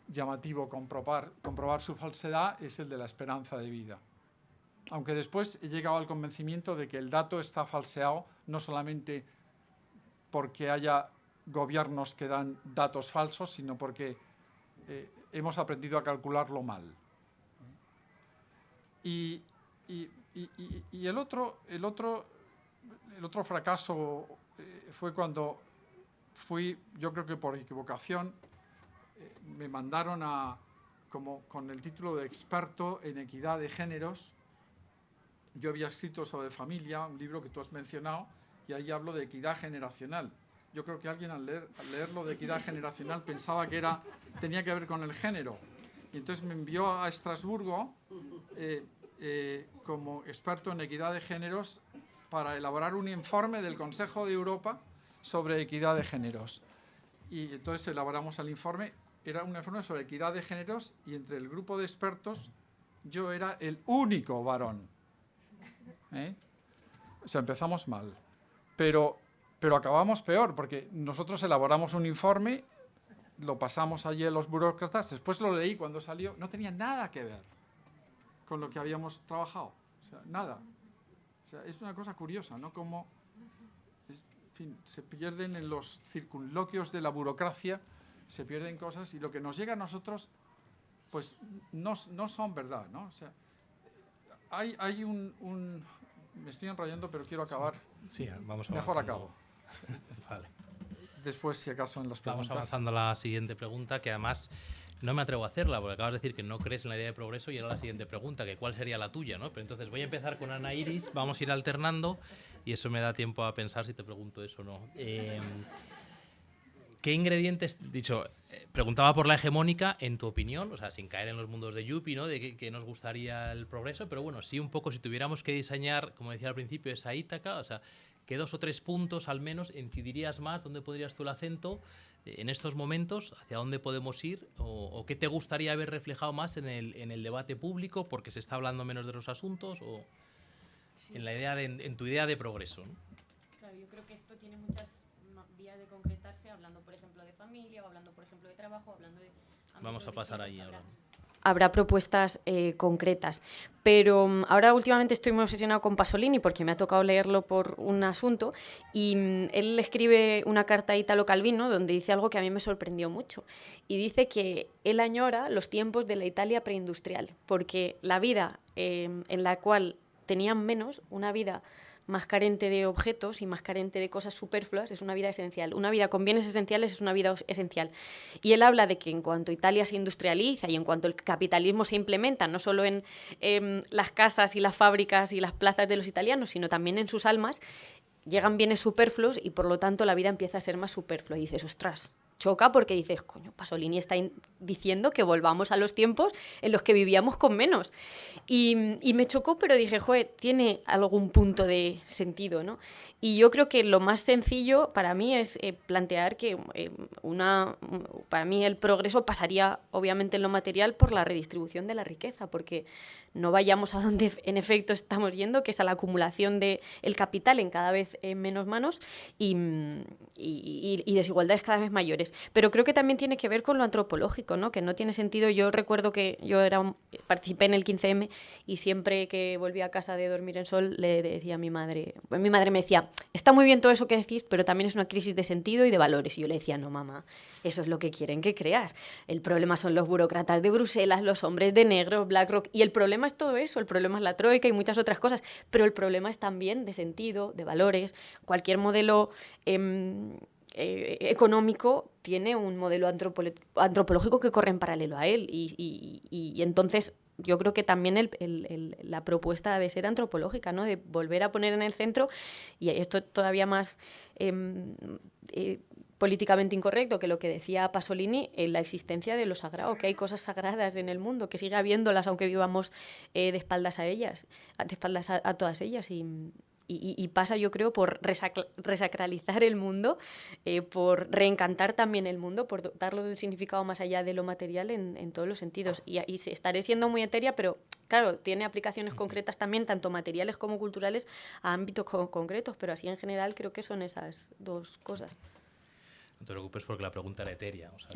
llamativo comprobar su falsedad es el de la esperanza de vida. Aunque después he llegado al convencimiento de que el dato está falseado no solamente porque haya gobiernos que dan datos falsos, sino porque hemos aprendido a calcularlo mal. Y el otro fracaso fue cuando yo creo que por equivocación, me mandaron con el título de experto en equidad de géneros. Yo había escrito sobre familia, un libro que tú has mencionado, y ahí hablo de equidad generacional. Yo creo que alguien al leerlo de equidad generacional pensaba que tenía que ver con el género. Y entonces me envió a Estrasburgo como experto en equidad de géneros para elaborar un informe del Consejo de Europa sobre equidad de géneros. Y entonces elaboramos el informe. Era un informe sobre equidad de géneros y entre el grupo de expertos yo era el único varón. O sea, empezamos mal. Pero acabamos peor, porque nosotros elaboramos un informe, lo pasamos allí a los burócratas, después lo leí cuando salió, no tenía nada que ver con lo que habíamos trabajado. O sea, nada. O sea, es una cosa curiosa, ¿no? Como, en fin, se pierden en los circunloquios de la burocracia, se pierden cosas y lo que nos llega a nosotros, pues no son verdad, ¿no? O sea, hay un me estoy enrollando, pero quiero acabar. Sí, vamos Mejor acabo. Vale. Después, si acaso, en las preguntas. Vamos avanzando a la siguiente pregunta, que además no me atrevo a hacerla, porque acabas de decir que no crees en la idea de progreso y era la siguiente pregunta, que cuál sería la tuya, ¿no? Pero entonces voy a empezar con Ana Iris, vamos a ir alternando y eso me da tiempo a pensar si te pregunto eso o no. ¿Qué ingredientes, preguntaba por la hegemónica, en tu opinión, o sea, sin caer en los mundos de Yuppie, ¿no? De que nos gustaría el progreso, pero bueno, sí un poco si tuviéramos que diseñar, como decía al principio, esa Ítaca, o sea, ¿qué 2 o 3 puntos al menos incidirías más? ¿Dónde pondrías tú el acento en estos momentos? ¿Hacia dónde podemos ir? ¿O qué te gustaría ver reflejado más en el debate público porque se está hablando menos de los asuntos? ¿O sí, en tu idea de progreso, ¿no? Claro, yo creo que esto tiene muchas vías de concretarse, hablando por ejemplo de familia, o hablando por ejemplo de trabajo, hablando de... Vamos a pasar ahí ahora. Habrá propuestas concretas, pero ahora últimamente estoy muy obsesionado con Pasolini porque me ha tocado leerlo por un asunto y él escribe una carta a Italo Calvino donde dice algo que a mí me sorprendió mucho y dice que él añora los tiempos de la Italia preindustrial porque la vida en la cual tenían menos, una vida más carente de objetos y más carente de cosas superfluas, es una vida esencial. Una vida con bienes esenciales es una vida esencial. Y él habla de que en cuanto Italia se industrializa y en cuanto el capitalismo se implementa, no solo en las casas y las fábricas y las plazas de los italianos, sino también en sus almas, llegan bienes superfluos y por lo tanto la vida empieza a ser más superflua. Y dices, ostras, choca porque dices, coño, Pasolini está diciendo que volvamos a los tiempos en los que vivíamos con menos. Y me chocó, pero dije, joder, tiene algún punto de sentido, ¿no? Y yo creo que lo más sencillo para mí es plantear que para mí el progreso pasaría, obviamente en lo material, por la redistribución de la riqueza, porque no vayamos a donde en efecto estamos yendo, que es a la acumulación del capital en cada vez menos manos y desigualdades cada vez mayores. Pero creo que también tiene que ver con lo antropológico, ¿no? Que no tiene sentido. Yo recuerdo que yo participé en el 15M y siempre que volvía a casa de dormir en sol le decía a mi madre me decía, está muy bien todo eso que decís, pero también es una crisis de sentido y de valores. Y yo le decía, no, mamá, eso es lo que quieren que creas. El problema son los burócratas de Bruselas, los hombres de negro, BlackRock, y el problema es todo eso, el problema es la troika y muchas otras cosas, pero el problema es también de sentido, de valores. Cualquier modelo económico tiene un modelo antropológico que corre en paralelo a él y entonces yo creo que también la propuesta debe ser antropológica, ¿no? De volver a poner en el centro, y esto todavía más políticamente incorrecto que lo que decía Pasolini, la existencia de lo sagrado, que hay cosas sagradas en el mundo, que sigue habiéndolas aunque vivamos de espaldas a ellas, de espaldas a todas ellas, y pasa, yo creo, por resacralizar el mundo, por reencantar también el mundo, por darle un significado más allá de lo material en todos los sentidos. Y estaré siendo muy etérea, pero claro, tiene aplicaciones concretas también, tanto materiales como culturales, a ámbitos concretos, pero así en general creo que son esas dos cosas. No te preocupes porque la pregunta era etérea. O sea,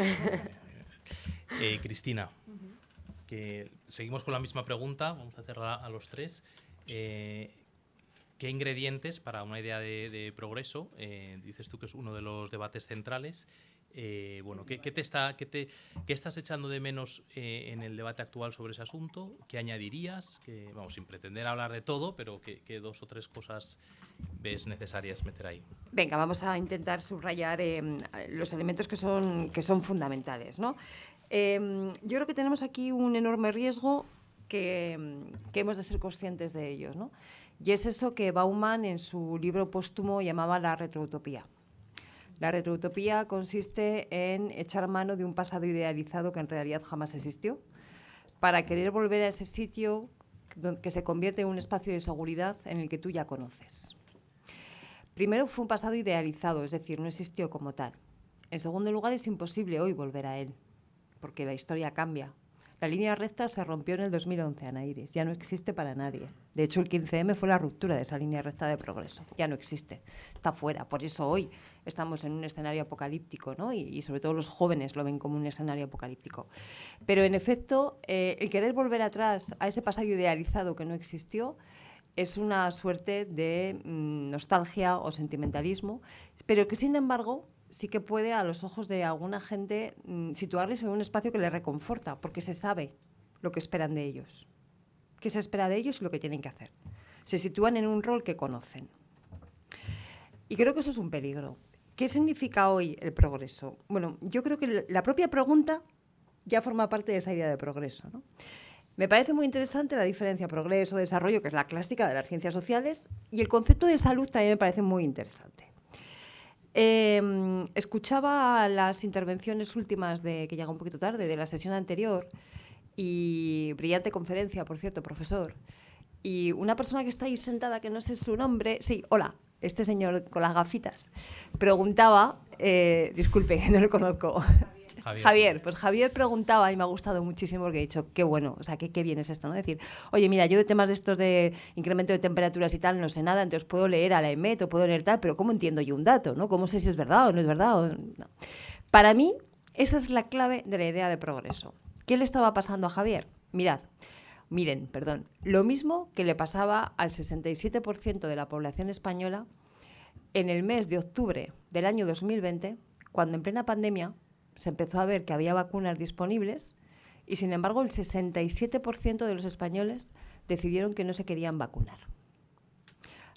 Cristina, que seguimos con la misma pregunta, vamos a hacerla a los tres. ¿Qué ingredientes para una idea de progreso, dices tú que es uno de los debates centrales, bueno, ¿qué estás echando de menos en el debate actual sobre ese asunto? ¿Qué añadirías? Vamos, sin pretender hablar de todo, pero ¿qué 2 o 3 cosas ves necesarias meter ahí? Venga, vamos a intentar subrayar los elementos que son fundamentales, ¿no? Yo creo que tenemos aquí un enorme riesgo que hemos de ser conscientes de ellos, ¿no? Y es eso que Bauman en su libro póstumo llamaba la retroutopía. La retroutopía consiste en echar mano de un pasado idealizado que en realidad jamás existió, para querer volver a ese sitio que se convierte en un espacio de seguridad en el que tú ya conoces. Primero, fue un pasado idealizado, es decir, no existió como tal. En segundo lugar, es imposible hoy volver a él, porque la historia cambia. La línea recta se rompió en el 2011, Ana Iris, ya no existe para nadie. De hecho, el 15M fue la ruptura de esa línea recta de progreso, ya no existe, está fuera. Por eso hoy estamos en un escenario apocalíptico, ¿no? Y sobre todo los jóvenes lo ven como un escenario apocalíptico. Pero en efecto, el querer volver atrás a ese pasado idealizado que no existió es una suerte de nostalgia o sentimentalismo, pero que sin embargo sí que puede, a los ojos de alguna gente, situarles en un espacio que les reconforta, porque se sabe lo que esperan de ellos, qué se espera de ellos y lo que tienen que hacer. Se sitúan en un rol que conocen. Y creo que eso es un peligro. ¿Qué significa hoy el progreso? Bueno, yo creo que la propia pregunta ya forma parte de esa idea de progreso, ¿no? Me parece muy interesante la diferencia progreso, desarrollo, que es la clásica de las ciencias sociales, y el concepto de salud también me parece muy interesante. Escuchaba las intervenciones últimas que llega un poquito tarde, de la sesión anterior, y brillante conferencia, por cierto, profesor. Y una persona que está ahí sentada, que no sé su nombre, sí, hola, este señor con las gafitas, preguntaba, disculpe, no lo conozco. Javier, pues Javier preguntaba, y me ha gustado muchísimo porque he dicho, qué bueno, o sea, qué bien es esto, ¿no? Decir, oye, mira, yo de temas de estos de incremento de temperaturas y tal no sé nada, entonces puedo leer a la EMET o puedo leer tal, pero ¿cómo entiendo yo un dato, no? ¿Cómo sé si es verdad o no es verdad? No. Para mí, esa es la clave de la idea de progreso. ¿Qué le estaba pasando a Javier? Miren, lo mismo que le pasaba al 67% de la población española en el mes de octubre del año 2020, cuando en plena pandemia se empezó a ver que había vacunas disponibles y, sin embargo, el 67% de los españoles decidieron que no se querían vacunar.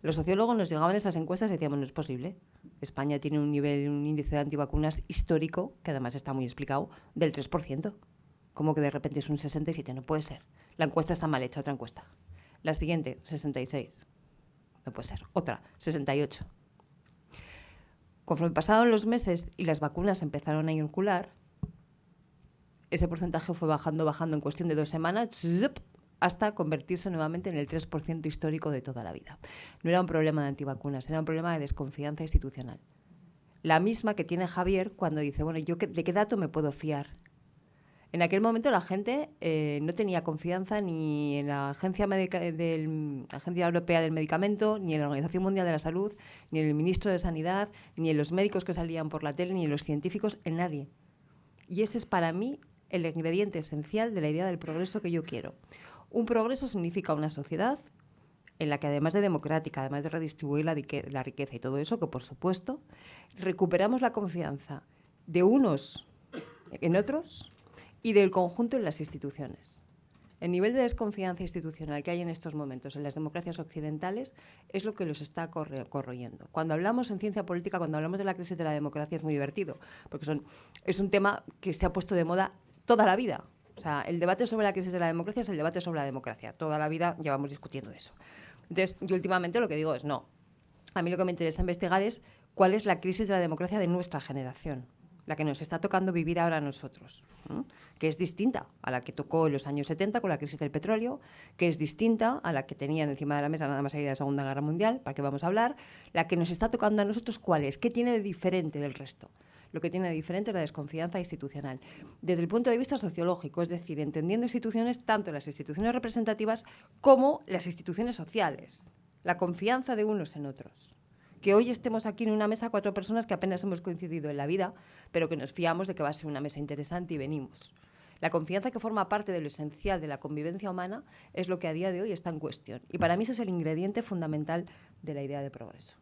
Los sociólogos nos llegaban esas encuestas y decíamos, no es posible. España tiene un índice de antivacunas histórico, que además está muy explicado, del 3%. ¿Cómo que de repente es un 67%? No puede ser. La encuesta está mal hecha, otra encuesta. La siguiente, 66%. No puede ser. Otra, 68%. Conforme pasaron los meses y las vacunas empezaron a inocular, ese porcentaje fue bajando en cuestión de 2 semanas, hasta convertirse nuevamente en el 3% histórico de toda la vida. No era un problema de antivacunas, era un problema de desconfianza institucional. La misma que tiene Javier cuando dice, bueno, ¿yo de qué dato me puedo fiar? En aquel momento la gente no tenía confianza ni en la Agencia Europea del Medicamento, ni en la Organización Mundial de la Salud, ni en el ministro de Sanidad, ni en los médicos que salían por la tele, ni en los científicos, en nadie. Y ese es para mí el ingrediente esencial de la idea del progreso que yo quiero. Un progreso significa una sociedad en la que, además de democrática, además de redistribuir la riqueza y todo eso, que por supuesto, recuperamos la confianza de unos en otros y del conjunto en las instituciones. El nivel de desconfianza institucional que hay en estos momentos en las democracias occidentales es lo que los está corroyendo. Cuando hablamos en ciencia política, cuando hablamos de la crisis de la democracia, es muy divertido, porque es un tema que se ha puesto de moda toda la vida. O sea, el debate sobre la crisis de la democracia es el debate sobre la democracia. Toda la vida llevamos discutiendo eso. Entonces, yo últimamente lo que digo es no. A mí lo que me interesa investigar es cuál es la crisis de la democracia de nuestra generación, la que nos está tocando vivir ahora a nosotros, ¿no? Que es distinta a la que tocó en los años 70 con la crisis del petróleo, que es distinta a la que tenían encima de la mesa nada más salir de la Segunda Guerra Mundial, ¿para qué vamos a hablar? La que nos está tocando a nosotros, ¿cuál es? ¿Qué tiene de diferente del resto? Lo que tiene de diferente es la desconfianza institucional. Desde el punto de vista sociológico, es decir, entendiendo instituciones, tanto las instituciones representativas como las instituciones sociales. La confianza de unos en otros. Que hoy estemos aquí en una mesa 4 personas que apenas hemos coincidido en la vida, pero que nos fiamos de que va a ser una mesa interesante y venimos. La confianza, que forma parte de lo esencial de la convivencia humana, es lo que a día de hoy está en cuestión. Y para mí ese es el ingrediente fundamental de la idea de progreso.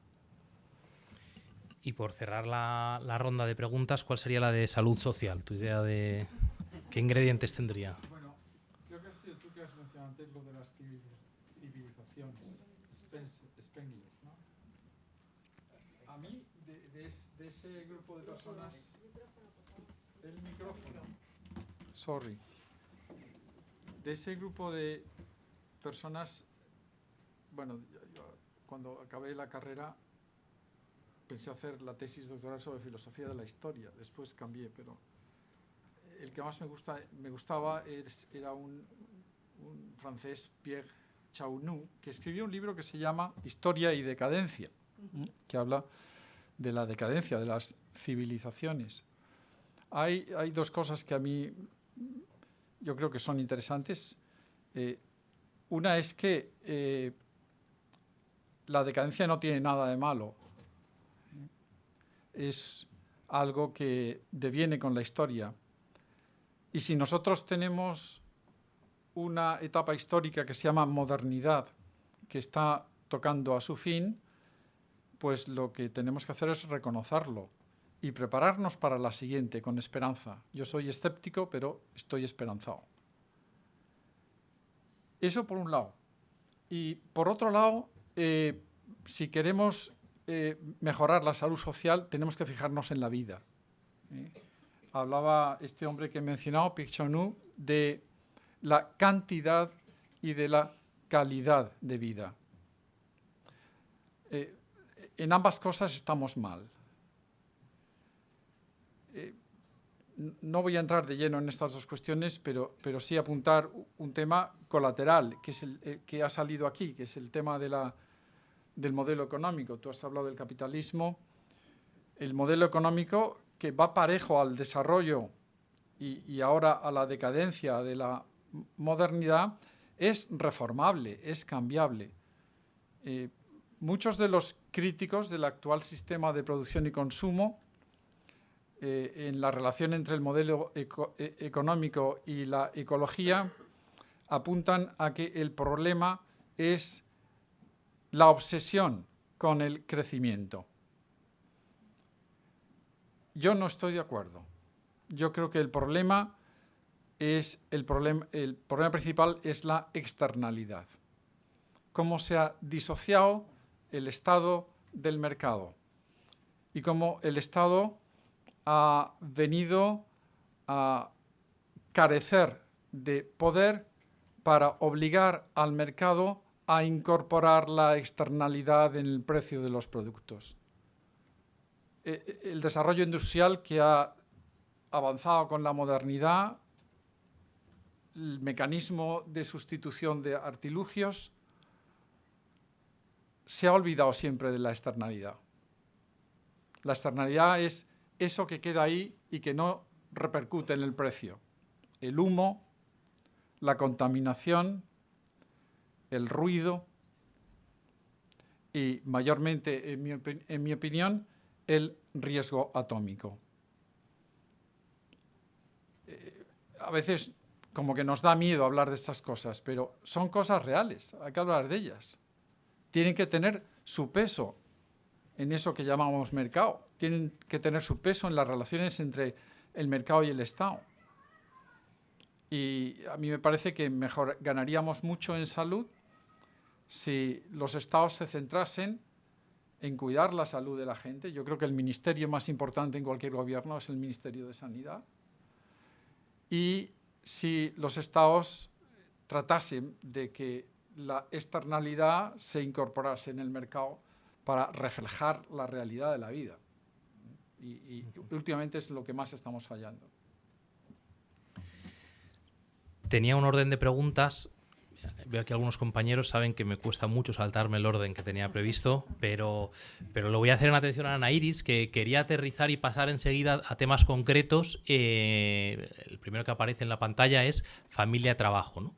Y por cerrar la ronda de preguntas, ¿cuál sería la de salud social? ¿Tu idea de qué ingredientes tendría? Bueno, creo que has sido tú que has mencionado antes lo de las civilizaciones, Spengler, ¿no? A mí, de ese grupo de personas... El micrófono. Sorry. De ese grupo de personas, bueno, yo cuando acabé la carrera pensé hacer la tesis doctoral sobre filosofía de la historia, después cambié, pero el que más me gustaba era un francés, Pierre Chaunou, que escribió un libro que se llama Historia y Decadencia, que habla de la decadencia de las civilizaciones. Hay dos cosas que a mí yo creo que son interesantes. Una es que la decadencia no tiene nada de malo. Es algo que deviene con la historia. Y si nosotros tenemos una etapa histórica que se llama modernidad, que está tocando a su fin, pues lo que tenemos que hacer es reconocerlo y prepararnos para la siguiente con esperanza. Yo soy escéptico, pero estoy esperanzado. Eso por un lado. Y por otro lado, si queremos mejorar la salud social, tenemos que fijarnos en la vida. Hablaba este hombre que he mencionado, Pierre Chaunou, de la cantidad y de la calidad de vida. En ambas cosas estamos mal. No voy a entrar de lleno en estas dos cuestiones, pero sí apuntar un tema colateral, que es el que ha salido aquí, que es el tema del modelo económico. Tú has hablado del capitalismo. El modelo económico, que va parejo al desarrollo y ahora a la decadencia de la modernidad, es reformable, es cambiable. Muchos de los críticos del actual sistema de producción y consumo, en la relación entre el modelo económico y la ecología, apuntan a que el problema es la obsesión con el crecimiento. Yo no estoy de acuerdo. Yo creo que el problema principal es la externalidad. Cómo se ha disociado el Estado del mercado y cómo el Estado ha venido a carecer de poder para obligar al mercado a incorporar la externalidad en el precio de los productos. El desarrollo industrial que ha avanzado con la modernidad, el mecanismo de sustitución de artilugios, se ha olvidado siempre de la externalidad. La externalidad es eso que queda ahí y que no repercute en el precio. El humo, la contaminación, el ruido y, mayormente, en mi opinión, el riesgo atómico. A veces como que nos da miedo hablar de estas cosas, pero son cosas reales, hay que hablar de ellas. Tienen que tener su peso en eso que llamamos mercado, tienen que tener su peso en las relaciones entre el mercado y el Estado. Y a mí me parece que ganaríamos mucho en salud si los Estados se centrasen en cuidar la salud de la gente. Yo creo que el ministerio más importante en cualquier gobierno es el Ministerio de Sanidad. Y si los Estados tratasen de que la externalidad se incorporase en el mercado para reflejar la realidad de la vida. Y últimamente es lo que más estamos fallando. Tenía un orden de preguntas. Veo que algunos compañeros saben que me cuesta mucho saltarme el orden que tenía previsto, pero lo voy a hacer en atención a Ana Iris, que quería aterrizar y pasar enseguida a temas concretos. El primero que aparece en la pantalla es familia-trabajo, ¿no?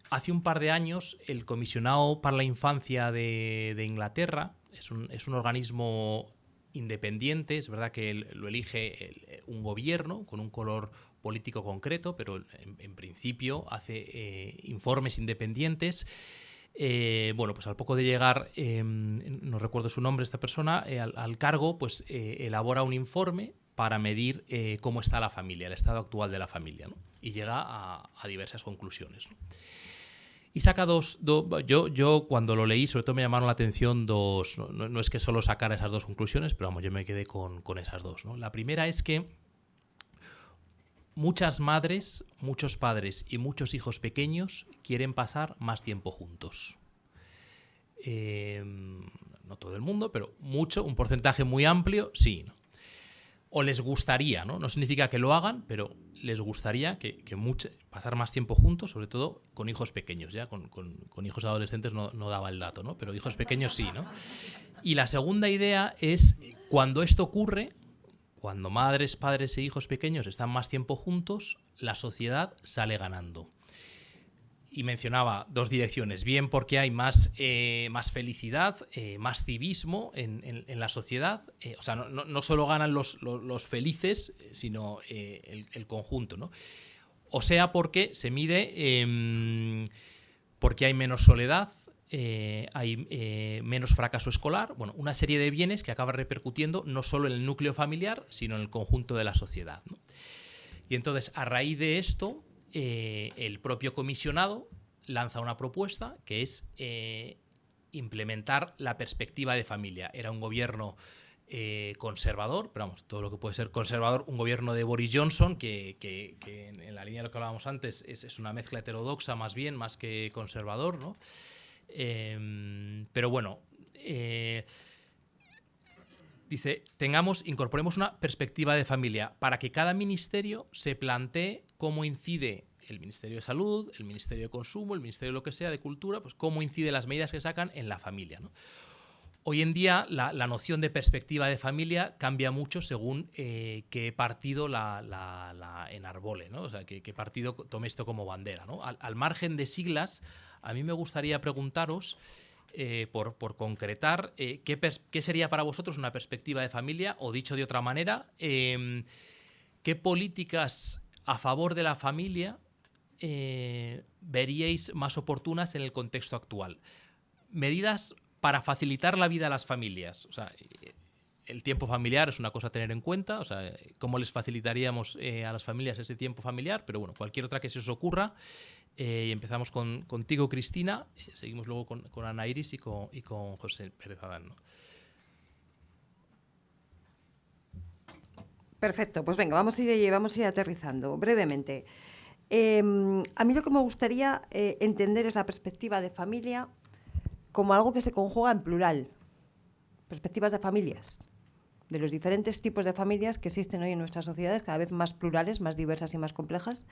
Hace un par de años, el Comisionado para la Infancia de Inglaterra, es un organismo independiente. Es verdad que lo elige un gobierno con un color político concreto, pero en principio hace informes independientes. Bueno, pues al poco de llegar, no recuerdo su nombre, esta persona, al cargo, pues elabora un informe para medir cómo está la familia, el estado actual de la familia, ¿no? Y llega a diversas conclusiones, ¿no? Y saca yo cuando lo leí, sobre todo me llamaron la atención dos, no es que solo sacara esas dos conclusiones, pero vamos, yo me quedé con esas dos, ¿no? La primera es que muchas madres, muchos padres y muchos hijos pequeños quieren pasar más tiempo juntos. No todo el mundo, pero un porcentaje muy amplio, sí, ¿no? O les gustaría, ¿no? No significa que lo hagan, pero les gustaría pasar más tiempo juntos, sobre todo con hijos pequeños. Ya con hijos adolescentes no daba el dato, ¿no? Pero hijos pequeños sí, ¿no? Y la segunda idea es, cuando esto ocurre, cuando madres, padres e hijos pequeños están más tiempo juntos, la sociedad sale ganando. Y mencionaba dos direcciones. Bien porque hay más felicidad, más civismo en la sociedad. O sea, no solo ganan los felices, sino el conjunto, ¿no? O sea, porque se mide porque hay menos soledad, hay menos fracaso escolar. Bueno, una serie de bienes que acaban repercutiendo no solo en el núcleo familiar, sino en el conjunto de la sociedad, ¿no? Y entonces, a raíz de esto, el propio comisionado lanza una propuesta que es implementar la perspectiva de familia. Era un gobierno conservador, pero vamos, todo lo que puede ser conservador, un gobierno de Boris Johnson que en la línea de lo que hablábamos antes es una mezcla heterodoxa más que conservador, ¿no? Pero bueno, dice, incorporemos una perspectiva de familia para que cada ministerio se plantee cómo incide el Ministerio de Salud, el Ministerio de Consumo, el Ministerio de lo que sea, de Cultura, pues cómo incide las medidas que sacan en la familia, ¿no? Hoy en día la noción de perspectiva de familia cambia mucho según qué partido la enarbole, ¿no? O sea, qué partido tome esto como bandera, ¿no? Al margen de siglas, a mí me gustaría preguntaros, por concretar, ¿qué sería para vosotros una perspectiva de familia? O dicho de otra manera, ¿qué políticas a favor de la familia veríais más oportunas en el contexto actual? Medidas para facilitar la vida a las familias. O sea, el tiempo familiar es una cosa a tener en cuenta, o sea, cómo les facilitaríamos a las familias ese tiempo familiar, pero bueno, cualquier otra que se os ocurra. Y empezamos contigo, Cristina, seguimos luego con Ana Iris y con José Pérez Adán, ¿no? Perfecto, pues venga, vamos a ir aterrizando brevemente. A mí lo que me gustaría entender es la perspectiva de familia como algo que se conjuga en plural, perspectivas de familias, de los diferentes tipos de familias que existen hoy en nuestras sociedades, cada vez más plurales, más diversas y más complejas,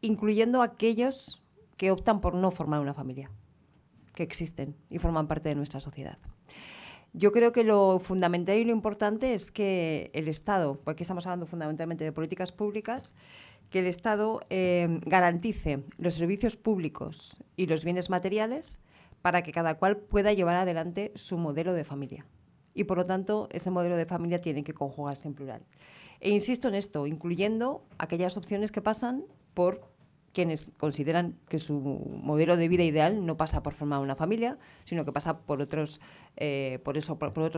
incluyendo aquellos que optan por no formar una familia, que existen y forman parte de nuestra sociedad. Yo creo que lo fundamental y lo importante es que el Estado, porque aquí estamos hablando fundamentalmente de políticas públicas, que el Estado garantice los servicios públicos y los bienes materiales para que cada cual pueda llevar adelante su modelo de familia. Y por lo tanto, ese modelo de familia tiene que conjugarse en plural. E insisto en esto, incluyendo aquellas opciones que pasan por quienes consideran que su modelo de vida ideal no pasa por formar una familia, sino que pasa por otros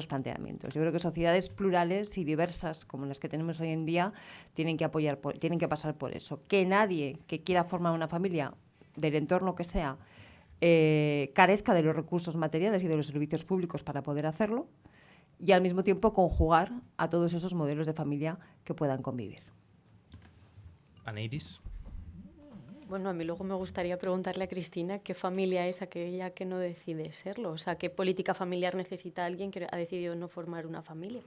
planteamientos. Yo creo que sociedades plurales y diversas como las que tenemos hoy en día tienen que pasar por eso. Que nadie que quiera formar una familia del entorno que sea carezca de los recursos materiales y de los servicios públicos para poder hacerlo, y al mismo tiempo conjugar a todos esos modelos de familia que puedan convivir. Ana Iris. Bueno, a mí luego me gustaría preguntarle a Cristina qué familia es aquella que no decide serlo. O sea, qué política familiar necesita alguien que ha decidido no formar una familia.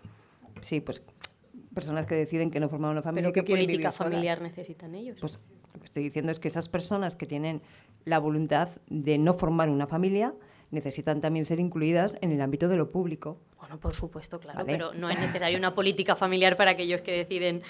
Sí, pues personas que deciden que no forman una familia. ¿Pero qué política familiar solas. necesitan ellos? Pues lo que estoy diciendo es que esas personas que tienen la voluntad de no formar una familia necesitan también ser incluidas en el ámbito de lo público. Bueno, por supuesto, claro, Vale. pero no es necesaria una política familiar para aquellos que deciden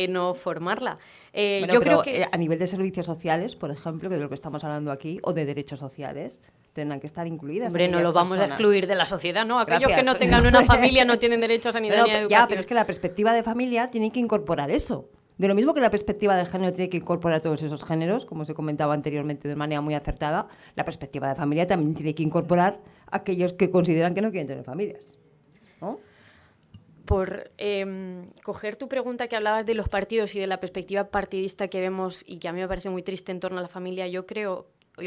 no formarla. Bueno, yo pero creo que... a nivel de servicios sociales, por ejemplo, que de lo que estamos hablando aquí, o de derechos sociales, tendrán que estar incluidas. Hombre, no aquellas los vamos a personas. excluir de la sociedad, ¿no? Aquellos Gracias. que no tengan una familia no tienen derecho a sanidad Bueno, ni a educación. ya, pero es que la perspectiva de familia tiene que incorporar eso. De lo mismo que la perspectiva de género tiene que incorporar todos esos géneros, como se comentaba anteriormente de manera muy acertada, la perspectiva de familia también tiene que incorporar a aquellos que consideran que no quieren tener familias, ¿no? Por coger tu pregunta que hablabas de los partidos y de la perspectiva partidista que vemos y que a mí me parece muy triste en torno a la familia, yo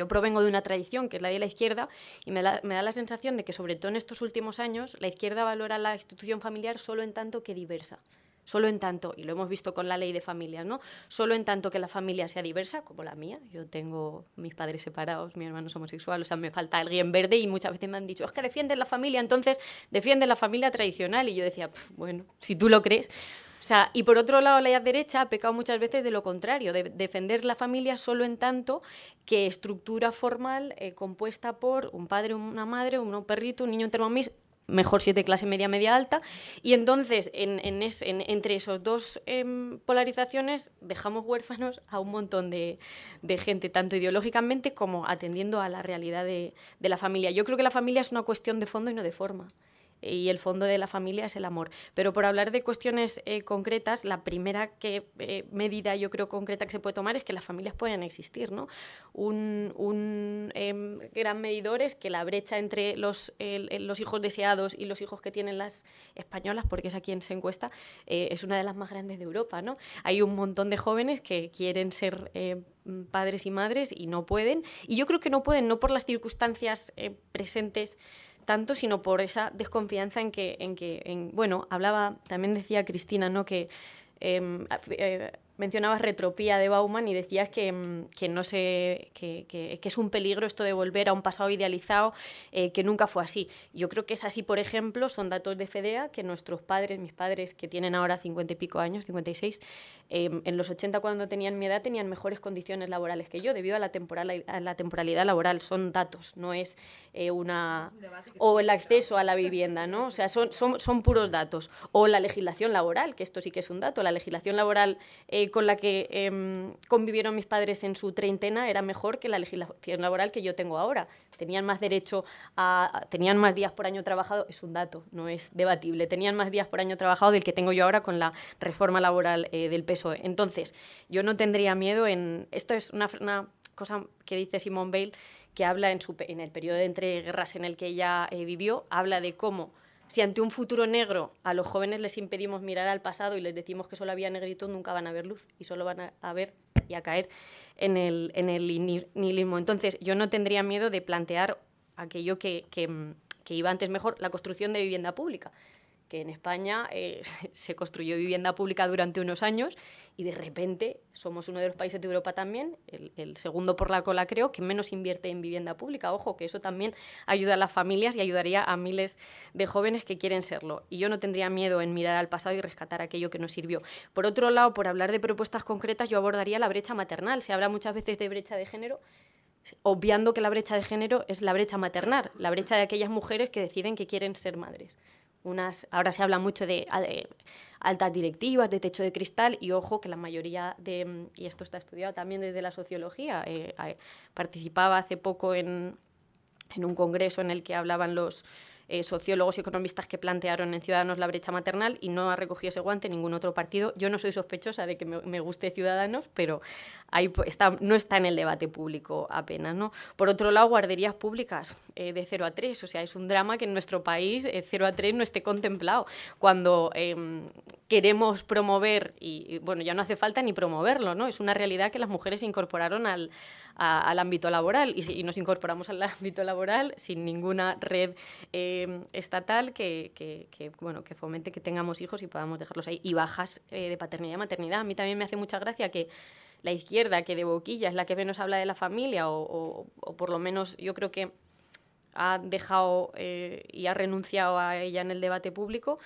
provengo de una tradición que es la de la izquierda y me da la sensación de que sobre todo en estos últimos años la izquierda valora la institución familiar solo en tanto que diversa. Solo en tanto, y lo hemos visto con la ley de familias, ¿no? Solo en tanto que la familia sea diversa, como la mía. Yo tengo mis padres separados, mi hermano es homosexual, o sea, me falta alguien verde y muchas veces me han dicho, es que defiendes la familia, entonces defiendes la familia tradicional. Y yo decía, bueno, si tú lo crees. O sea, y por otro lado, la derecha ha pecado muchas veces de lo contrario, de defender la familia solo en tanto que estructura formal compuesta por un padre, una madre, un perrito, un niño en Thermomix, mejor 7 clase media, media alta, y entonces entre esos dos polarizaciones dejamos huérfanos a un montón de gente, tanto ideológicamente como atendiendo a la realidad de la familia. Yo creo que la familia es una cuestión de fondo y no de forma. Y el fondo de la familia es el amor. Pero por hablar de cuestiones concretas, la primera medida, yo creo, concreta que se puede tomar es que las familias pueden existir, ¿no? Un gran medidor es que la brecha entre los hijos deseados y los hijos que tienen las españolas, porque es a quien se encuesta, es una de las más grandes de Europa, ¿no? Hay un montón de jóvenes que quieren ser padres y madres y no pueden. Y yo creo que no pueden, no por las circunstancias presentes tanto, sino por esa desconfianza bueno, hablaba, también decía Cristina, ¿no? Que mencionabas Retropía de Bauman y decías que es un peligro esto de volver a un pasado idealizado que nunca fue así. Yo creo que es así, por ejemplo, son datos de FEDEA que nuestros padres, mis padres, que tienen ahora 50 y pico años, 56, en los 80 cuando tenían mi edad tenían mejores condiciones laborales que yo debido a la temporalidad laboral. Son datos, no es o el acceso a la vivienda, ¿no? O sea, son puros datos. O la legislación laboral, que esto sí que es un dato, la legislación laboral con la que convivieron mis padres en su treintena era mejor que la legislación laboral que yo tengo ahora. Tenían más derecho tenían más días por año trabajado, es un dato, no es debatible. Tenían más días por año trabajado del que tengo yo ahora con la reforma laboral del PSOE. Entonces, yo no tendría miedo esto es una cosa que dice Simone Weil, que habla en el periodo de entreguerras en el que ella vivió, habla de cómo si ante un futuro negro a los jóvenes les impedimos mirar al pasado y les decimos que solo había negritud, nunca van a ver luz y solo van a ver y a caer en el nihilismo. Entonces, yo no tendría miedo de plantear aquello que iba antes mejor, la construcción de vivienda pública, que en España se construyó vivienda pública durante unos años y de repente somos uno de los países de Europa también, el segundo por la cola creo, que menos invierte en vivienda pública. Ojo, que eso también ayuda a las familias y ayudaría a miles de jóvenes que quieren serlo. Y yo no tendría miedo en mirar al pasado y rescatar aquello que nos sirvió. Por otro lado, por hablar de propuestas concretas, yo abordaría la brecha maternal. Se habla muchas veces de brecha de género, obviando que la brecha de género es la brecha maternal, la brecha de aquellas mujeres que deciden que quieren ser madres. Ahora se habla mucho de altas directivas, de techo de cristal, y ojo que la mayoría y esto está estudiado también desde la sociología, participaba hace poco en un congreso en el que hablaban los sociólogos y economistas que plantearon en Ciudadanos la brecha maternal y no ha recogido ese guante ningún otro partido. Yo no soy sospechosa de que me guste Ciudadanos, pero no está en el debate público apenas, ¿no? Por otro lado, guarderías públicas de 0 a 3, o sea, es un drama que en nuestro país 0 a 3 no esté contemplado. Cuando queremos promover, y bueno, ya no hace falta ni promoverlo, ¿no? Es una realidad que las mujeres se incorporaron al ámbito laboral y nos incorporamos al ámbito laboral sin ninguna red estatal que fomente que tengamos hijos y podamos dejarlos ahí. Y bajas de paternidad y maternidad. A mí también me hace mucha gracia que la izquierda, que de boquilla es la que menos habla de la familia o por lo menos yo creo que ha dejado y ha renunciado a ella en el debate público,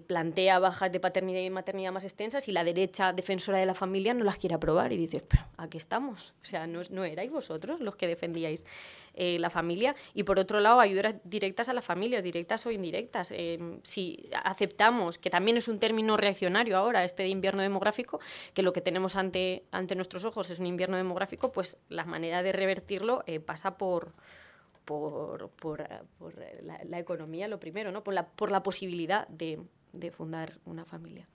plantea bajas de paternidad y maternidad más extensas y la derecha defensora de la familia no las quiere aprobar y dices, pero aquí estamos, o sea, no erais vosotros los que defendíais la familia. Y por otro lado, ayudas directas a las familias, directas o indirectas. Si aceptamos, que también es un término reaccionario ahora, este de invierno demográfico, que lo que tenemos ante nuestros ojos es un invierno demográfico, pues la manera de revertirlo pasa por la economía, lo primero, ¿no? Por la posibilidad de fundar una familia.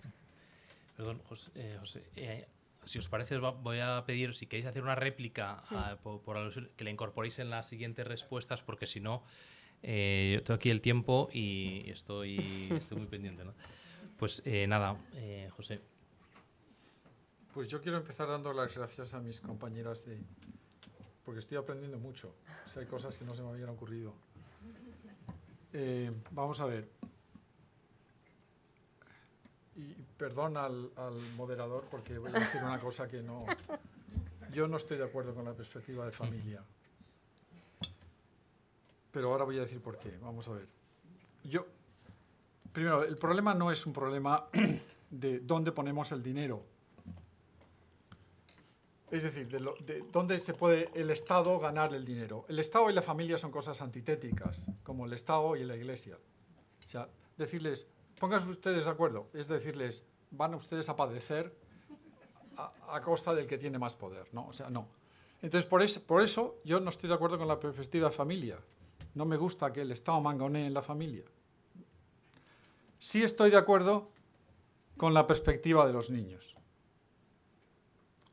Perdón, José, si os parece, os voy a pedir, si queréis hacer una réplica por alusión, que la incorporéis en las siguientes respuestas, porque si no, yo tengo aquí el tiempo y estoy muy pendiente, ¿no? Pues nada, José. Pues yo quiero empezar dando las gracias a mis compañeras porque estoy aprendiendo mucho. O sea, hay cosas que no se me habían ocurrido. Vamos a ver. Y perdón al moderador porque voy a decir una cosa que no... Yo no estoy de acuerdo con la perspectiva de familia. Pero ahora voy a decir por qué. Vamos a ver. Primero, el problema no es un problema de dónde ponemos el dinero. Es decir, de dónde se puede el Estado ganar el dinero. El Estado y la familia son cosas antitéticas, como el Estado y la Iglesia. O sea, decirles, pónganse ustedes de acuerdo, es decirles, van ustedes a padecer a costa del que tiene más poder, ¿no? O sea, no. Entonces, por eso yo no estoy de acuerdo con la perspectiva de familia. No me gusta que el Estado mangonee en la familia. Sí estoy de acuerdo con la perspectiva de los niños.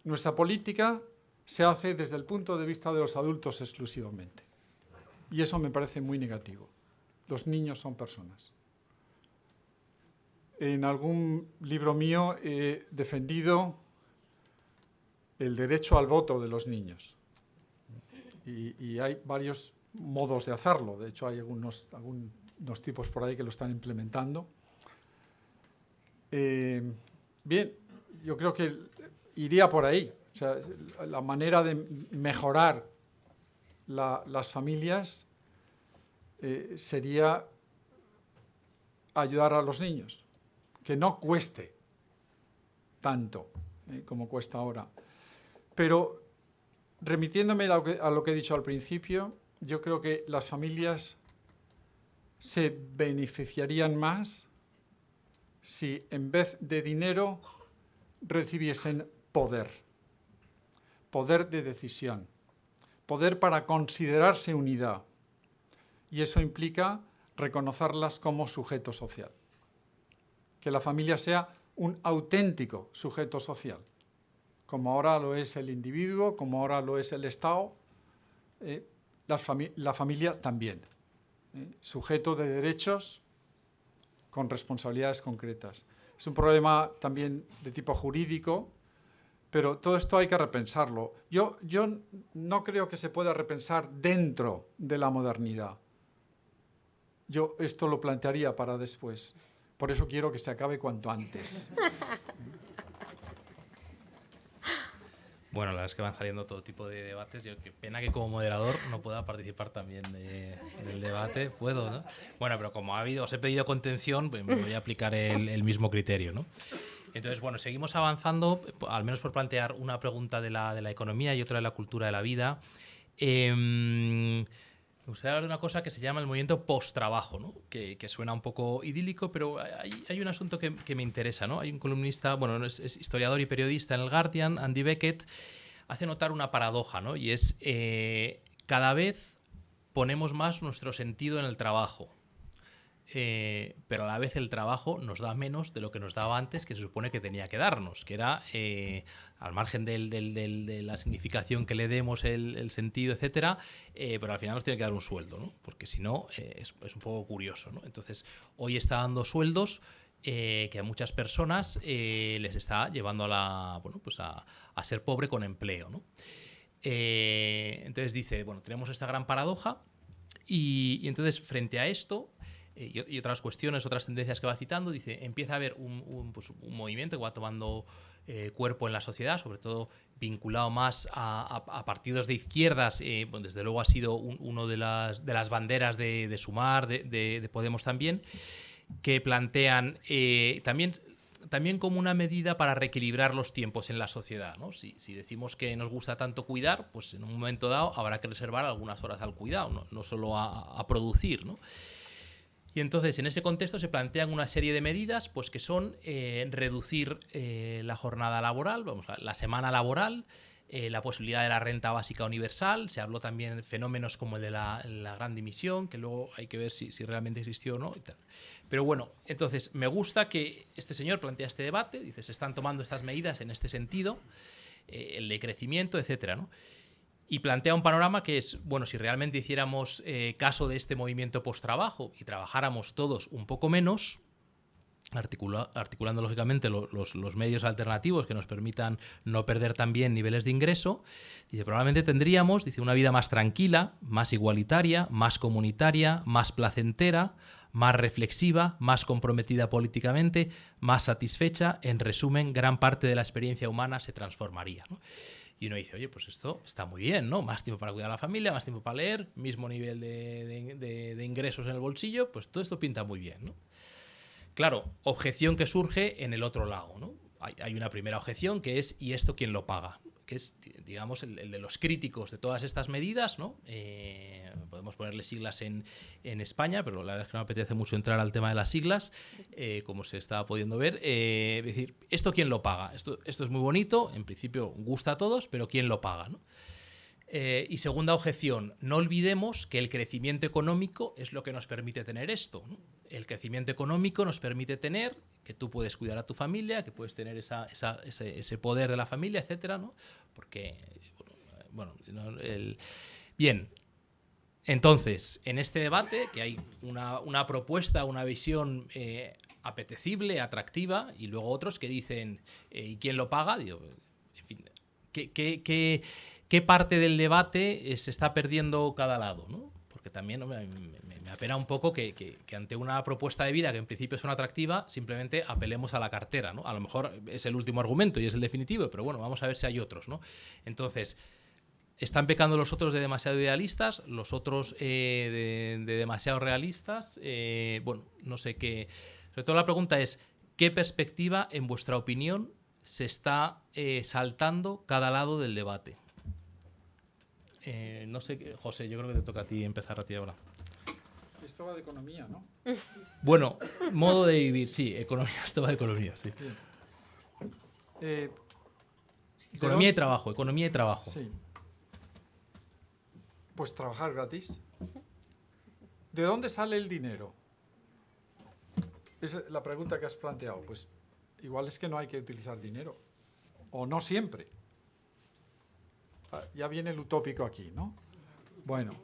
Nuestra política se hace desde el punto de vista de los adultos exclusivamente. Y eso me parece muy negativo. Los niños son personas. En algún libro mío he defendido el derecho al voto de los niños. Y hay varios modos de hacerlo. De hecho, hay algunos tipos por ahí que lo están implementando. Bien, yo creo que iría por ahí. O sea, la manera de mejorar las familias sería ayudar a los niños, que no cueste tanto como cuesta ahora. Pero remitiéndome a lo que he dicho al principio, yo creo que las familias se beneficiarían más si en vez de dinero recibiesen poder de decisión, poder para considerarse unidad. Y eso implica reconocerlas como sujeto social. Que la familia sea un auténtico sujeto social, como ahora lo es el individuo, como ahora lo es el Estado, la familia también. Sujeto de derechos con responsabilidades concretas. Es un problema también de tipo jurídico, pero todo esto hay que repensarlo. Yo no creo que se pueda repensar dentro de la modernidad. Yo esto lo plantearía para después. Por eso quiero que se acabe cuanto antes. Bueno, la verdad es que van saliendo todo tipo de debates. Qué pena que como moderador no pueda participar también del debate. Puedo, ¿no? Bueno, pero como os he pedido contención, pues me voy a aplicar el mismo criterio, ¿no? Entonces, bueno, seguimos avanzando, al menos por plantear una pregunta de la economía y otra de la cultura de la vida. Me gustaría hablar de una cosa que se llama el movimiento post-trabajo, ¿no? Que suena un poco idílico, pero hay un asunto que me interesa, ¿no? Hay un columnista, bueno, es historiador y periodista en el Guardian, Andy Beckett, hace notar una paradoja, ¿no? Y es cada vez ponemos más nuestro sentido en el trabajo, pero a la vez el trabajo nos da menos de lo que nos daba antes, que se supone que tenía que darnos, que era, al margen de la significación que le demos, el sentido, etcétera, pero al final nos tiene que dar un sueldo, ¿no? Porque si no, es un poco curioso, ¿no? Entonces, hoy está dando sueldos que a muchas personas les está llevando a ser pobre con empleo, ¿no? Entonces dice, bueno, tenemos esta gran paradoja y entonces frente a esto y otras cuestiones, otras tendencias que va citando, dice, empieza a haber un movimiento que va tomando cuerpo en la sociedad, sobre todo vinculado más a partidos de izquierdas. Bueno, desde luego ha sido uno de las banderas de Sumar, de Podemos también, que plantean también como una medida para reequilibrar los tiempos en la sociedad, ¿no? Si decimos que nos gusta tanto cuidar, pues en un momento dado habrá que reservar algunas horas al cuidado, no solo a producir, ¿no? Y entonces, en ese contexto se plantean una serie de medidas, pues que son reducir la jornada laboral, la semana laboral, la posibilidad de la renta básica universal. Se habló también de fenómenos como el de la gran dimisión, que luego hay que ver si realmente existió o no y tal. Pero bueno, entonces me gusta que este señor plantea este debate, dice, se están tomando estas medidas en este sentido, el de crecimiento, etcétera, ¿no? Y plantea un panorama que es, bueno, si realmente hiciéramos caso de este movimiento post-trabajo y trabajáramos todos un poco menos, articulando lógicamente los medios alternativos que nos permitan no perder también niveles de ingreso, dice, probablemente tendríamos, dice, una vida más tranquila, más igualitaria, más comunitaria, más placentera, más reflexiva, más comprometida políticamente, más satisfecha. En resumen, gran parte de la experiencia humana se transformaría, ¿no? Y uno dice, oye, pues esto está muy bien, ¿no? Más tiempo para cuidar a la familia, más tiempo para leer, mismo nivel de ingresos en el bolsillo, pues todo esto pinta muy bien, ¿no? Claro, objeción que surge en el otro lado, ¿no? Hay una primera objeción que es, ¿y esto quién lo paga? Que es, digamos, el de los críticos de todas estas medidas, ¿no? Podemos ponerle siglas en España, pero la verdad es que no me apetece mucho entrar al tema de las siglas, como se está pudiendo ver. Es decir, ¿esto quién lo paga? Esto es muy bonito, en principio gusta a todos, pero ¿quién lo paga, no? Y segunda objeción, no olvidemos que el crecimiento económico es lo que nos permite tener esto, ¿no? El crecimiento económico nos permite tener que tú puedes cuidar a tu familia, que puedes tener ese poder de la familia, etcétera, ¿no? Porque, bueno, bien, entonces, en este debate, que hay una propuesta, una visión apetecible, atractiva, y luego otros que dicen, ¿y quién lo paga? Digo, en fin, ¿qué parte del debate se está perdiendo cada lado, ¿no? Porque también me apena un poco que ante una propuesta de vida que en principio suena atractiva, simplemente apelemos a la cartera, ¿no? A lo mejor es el último argumento y es el definitivo, pero bueno, vamos a ver si hay otros, ¿no? Entonces, están pecando los otros de demasiado idealistas, los otros de demasiado realistas. Bueno, no sé qué. Sobre todo la pregunta es, ¿qué perspectiva, en vuestra opinión, se está saltando cada lado del debate? No sé, José, yo creo que te toca a ti empezar a ti ahora. Esto va de economía, ¿no? Bueno, modo de vivir, sí, economía, esto va de economía, sí. Economía y trabajo. Sí. Pues trabajar gratis. ¿De dónde sale el dinero? Es la pregunta que has planteado. Pues igual es que no hay que utilizar dinero. O no siempre. Ya viene el utópico aquí, ¿no? Bueno,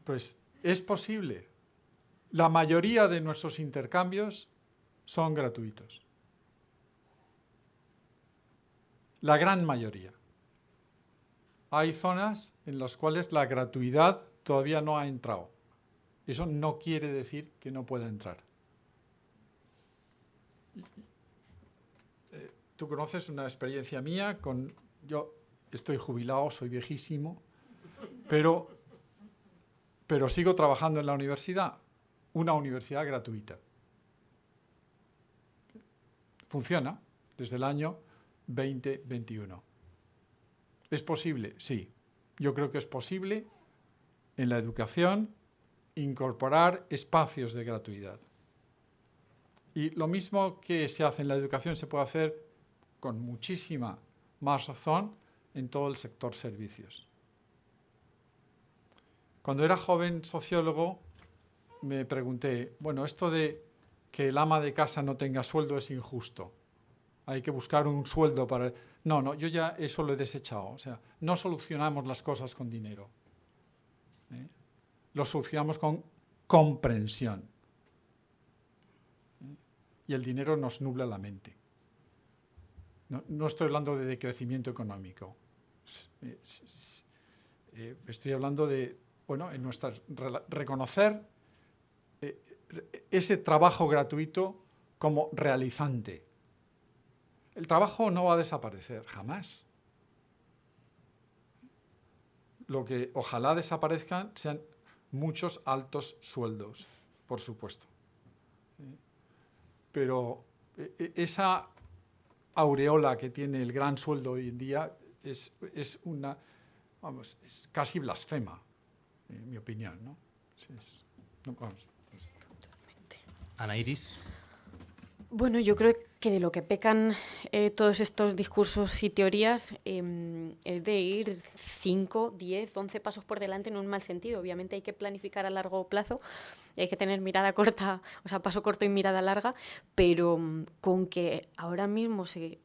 pues es posible. La mayoría de nuestros intercambios son gratuitos. La gran mayoría. Hay zonas en las cuales la gratuidad todavía no ha entrado. Eso no quiere decir que no pueda entrar. Tú conoces una experiencia mía con... Yo estoy jubilado, soy viejísimo, pero sigo trabajando en la universidad, una universidad gratuita. Funciona desde el año 2021. ¿Es posible? Sí. Yo creo que es posible en la educación incorporar espacios de gratuidad. Y lo mismo que se hace en la educación se puede hacer con muchísima más razón en todo el sector servicios. Cuando era joven sociólogo me pregunté, bueno, esto de que el ama de casa no tenga sueldo es injusto. Hay que buscar un sueldo para... No, yo ya eso lo he desechado. O sea, no solucionamos las cosas con dinero. Lo solucionamos con comprensión. Y el dinero nos nubla la mente. No estoy hablando de decrecimiento económico. Estoy hablando de, bueno, en nuestra reconocer ese trabajo gratuito como realizante. El trabajo no va a desaparecer, jamás. Lo que ojalá desaparezcan sean muchos altos sueldos, por supuesto. pero esa aureola que tiene el gran sueldo hoy en día es una, vamos, es casi blasfema, en mi opinión, ¿no? Vamos. Ana Iris. Bueno, yo creo que de lo que pecan todos estos discursos y teorías es de ir 5, 10, 11 pasos por delante en un mal sentido. Obviamente hay que planificar a largo plazo, hay que tener mirada corta, o sea, paso corto y mirada larga, pero con que ahora mismo se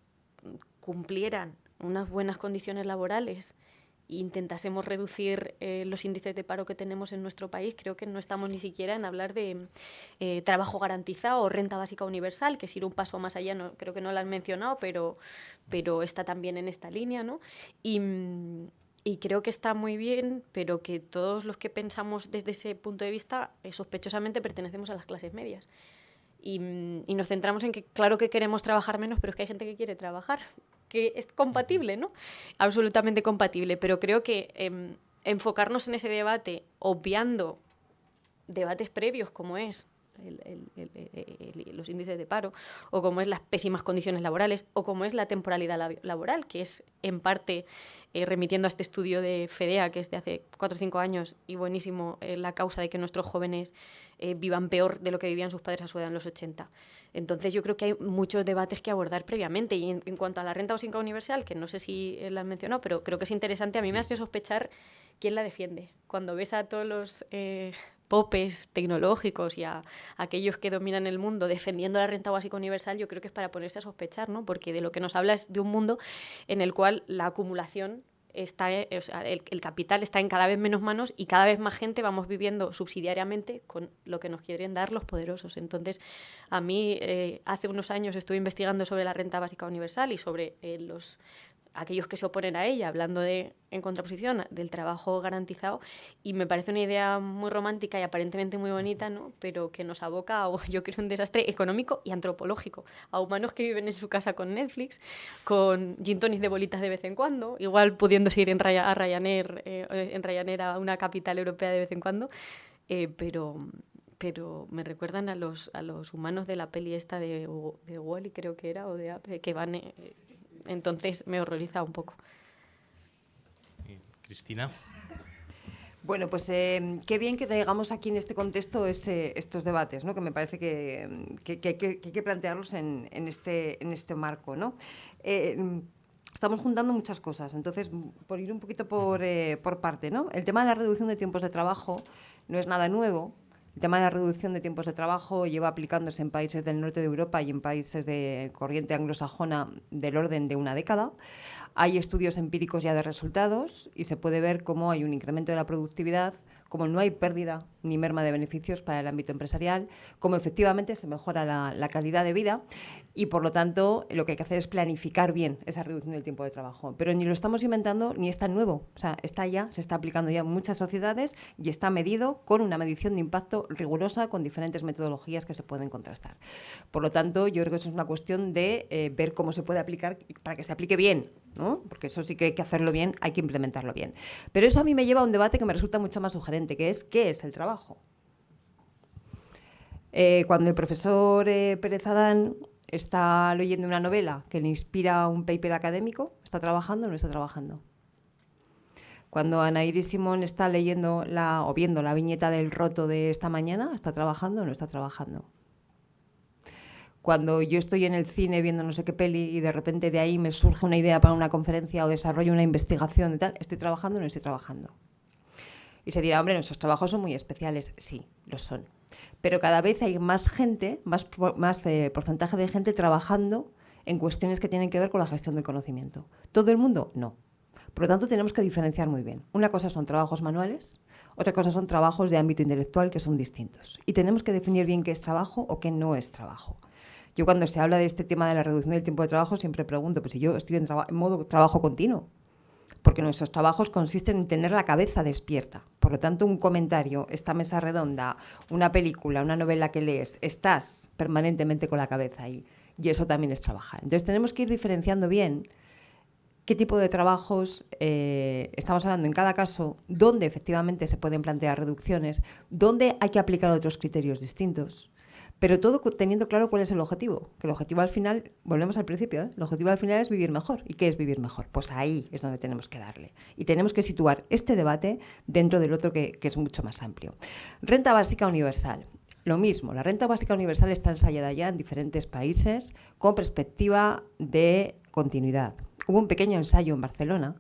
cumplieran unas buenas condiciones laborales e intentásemos reducir los índices de paro que tenemos en nuestro país, creo que no estamos ni siquiera en hablar de trabajo garantizado o renta básica universal, que es ir un paso más allá, no, creo que no lo han mencionado, pero está también en esta línea, ¿no? Y creo que está muy bien, pero que todos los que pensamos desde ese punto de vista, sospechosamente pertenecemos a las clases medias. Y nos centramos en que claro que queremos trabajar menos, pero es que hay gente que quiere trabajar, que es compatible, ¿no? Absolutamente compatible, pero creo que enfocarnos en ese debate, obviando debates previos como es los índices de paro, o como es las pésimas condiciones laborales, o como es la temporalidad laboral, que es en parte, remitiendo a este estudio de FEDEA, que es de hace 4 o 5 años, y buenísimo, la causa de que nuestros jóvenes vivan peor de lo que vivían sus padres a su edad en los 80. Entonces yo creo que hay muchos debates que abordar previamente. Y en cuanto a la renta básica universal, que no sé si la han mencionado, pero creo que es interesante, a mí me hace sospechar quién la defiende. Cuando ves a todos los popes tecnológicos y a aquellos que dominan el mundo defendiendo la renta básica universal, yo creo que es para ponerse a sospechar, ¿no? Porque de lo que nos habla es de un mundo en el cual la acumulación está, o sea, el capital está en cada vez menos manos y cada vez más gente vamos viviendo subsidiariamente con lo que nos quieren dar los poderosos. Entonces, a mí hace unos años estuve investigando sobre la renta básica universal y sobre aquellos que se oponen a ella, hablando en contraposición del trabajo garantizado, y me parece una idea muy romántica y aparentemente muy bonita, ¿no? Pero que nos aboca a, yo creo, un desastre económico y antropológico, a humanos que viven en su casa con Netflix, con gin tonics de bolitas de vez en cuando, igual pudiéndose ir en Ryanair a una capital europea de vez en cuando, pero me recuerdan a los humanos de la peli esta de Wall-E, creo que era, o de que van... entonces me horroriza un poco. Cristina. Bueno, pues qué bien que traigamos aquí en este contexto estos debates, ¿no? Que me parece que hay que plantearlos en este marco, ¿no? Estamos juntando muchas cosas, entonces, por ir un poquito por parte, ¿no? El tema de la reducción de tiempos de trabajo no es nada nuevo. El tema de la reducción de tiempos de trabajo lleva aplicándose en países del norte de Europa y en países de corriente anglosajona del orden de una década. Hay estudios empíricos ya de resultados y se puede ver cómo hay un incremento de la productividad, cómo no hay pérdida ni merma de beneficios para el ámbito empresarial, cómo efectivamente se mejora la calidad de vida y, por lo tanto, lo que hay que hacer es planificar bien esa reducción del tiempo de trabajo. Pero ni lo estamos inventando ni es tan nuevo. O sea, está ya, se está aplicando ya en muchas sociedades y está medido con una medición de impacto rigurosa con diferentes metodologías que se pueden contrastar. Por lo tanto, yo creo que eso es una cuestión de ver cómo se puede aplicar para que se aplique bien, ¿no? Porque eso sí que hay que hacerlo bien, hay que implementarlo bien. Pero eso a mí me lleva a un debate que me resulta mucho más sugerente, que es ¿qué es el trabajo? Cuando el profesor Pérez Adán está leyendo una novela que le inspira un paper académico, ¿está trabajando o no está trabajando? Cuando Ana Iris Simón está leyendo o viendo la viñeta del roto de esta mañana, ¿está trabajando o no está trabajando? Cuando yo estoy en el cine viendo no sé qué peli y de repente de ahí me surge una idea para una conferencia o desarrollo una investigación y tal, ¿estoy trabajando o no estoy trabajando? Y se dirá, hombre, nuestros trabajos son muy especiales. Sí, lo son. Pero cada vez hay más gente, más porcentaje de gente trabajando en cuestiones que tienen que ver con la gestión del conocimiento. ¿Todo el mundo? No. Por lo tanto, tenemos que diferenciar muy bien. Una cosa son trabajos manuales, otra cosa son trabajos de ámbito intelectual que son distintos. Y tenemos que definir bien qué es trabajo o qué no es trabajo. Yo cuando se habla de este tema de la reducción del tiempo de trabajo siempre pregunto, pues si yo estoy en modo trabajo continuo, porque nuestros trabajos consisten en tener la cabeza despierta. Por lo tanto, un comentario, esta mesa redonda, una película, una novela que lees, estás permanentemente con la cabeza ahí. Y eso también es trabajar. Entonces, tenemos que ir diferenciando bien qué tipo de trabajos estamos hablando en cada caso, dónde efectivamente se pueden plantear reducciones, dónde hay que aplicar otros criterios distintos, pero todo teniendo claro cuál es el objetivo, que el objetivo al final, volvemos al principio, el objetivo al final es vivir mejor. ¿Y qué es vivir mejor? Pues ahí es donde tenemos que darle. Y tenemos que situar este debate dentro del otro que es mucho más amplio. Renta básica universal. Lo mismo, la renta básica universal está ensayada ya en diferentes países con perspectiva de continuidad. Hubo un pequeño ensayo en Barcelona,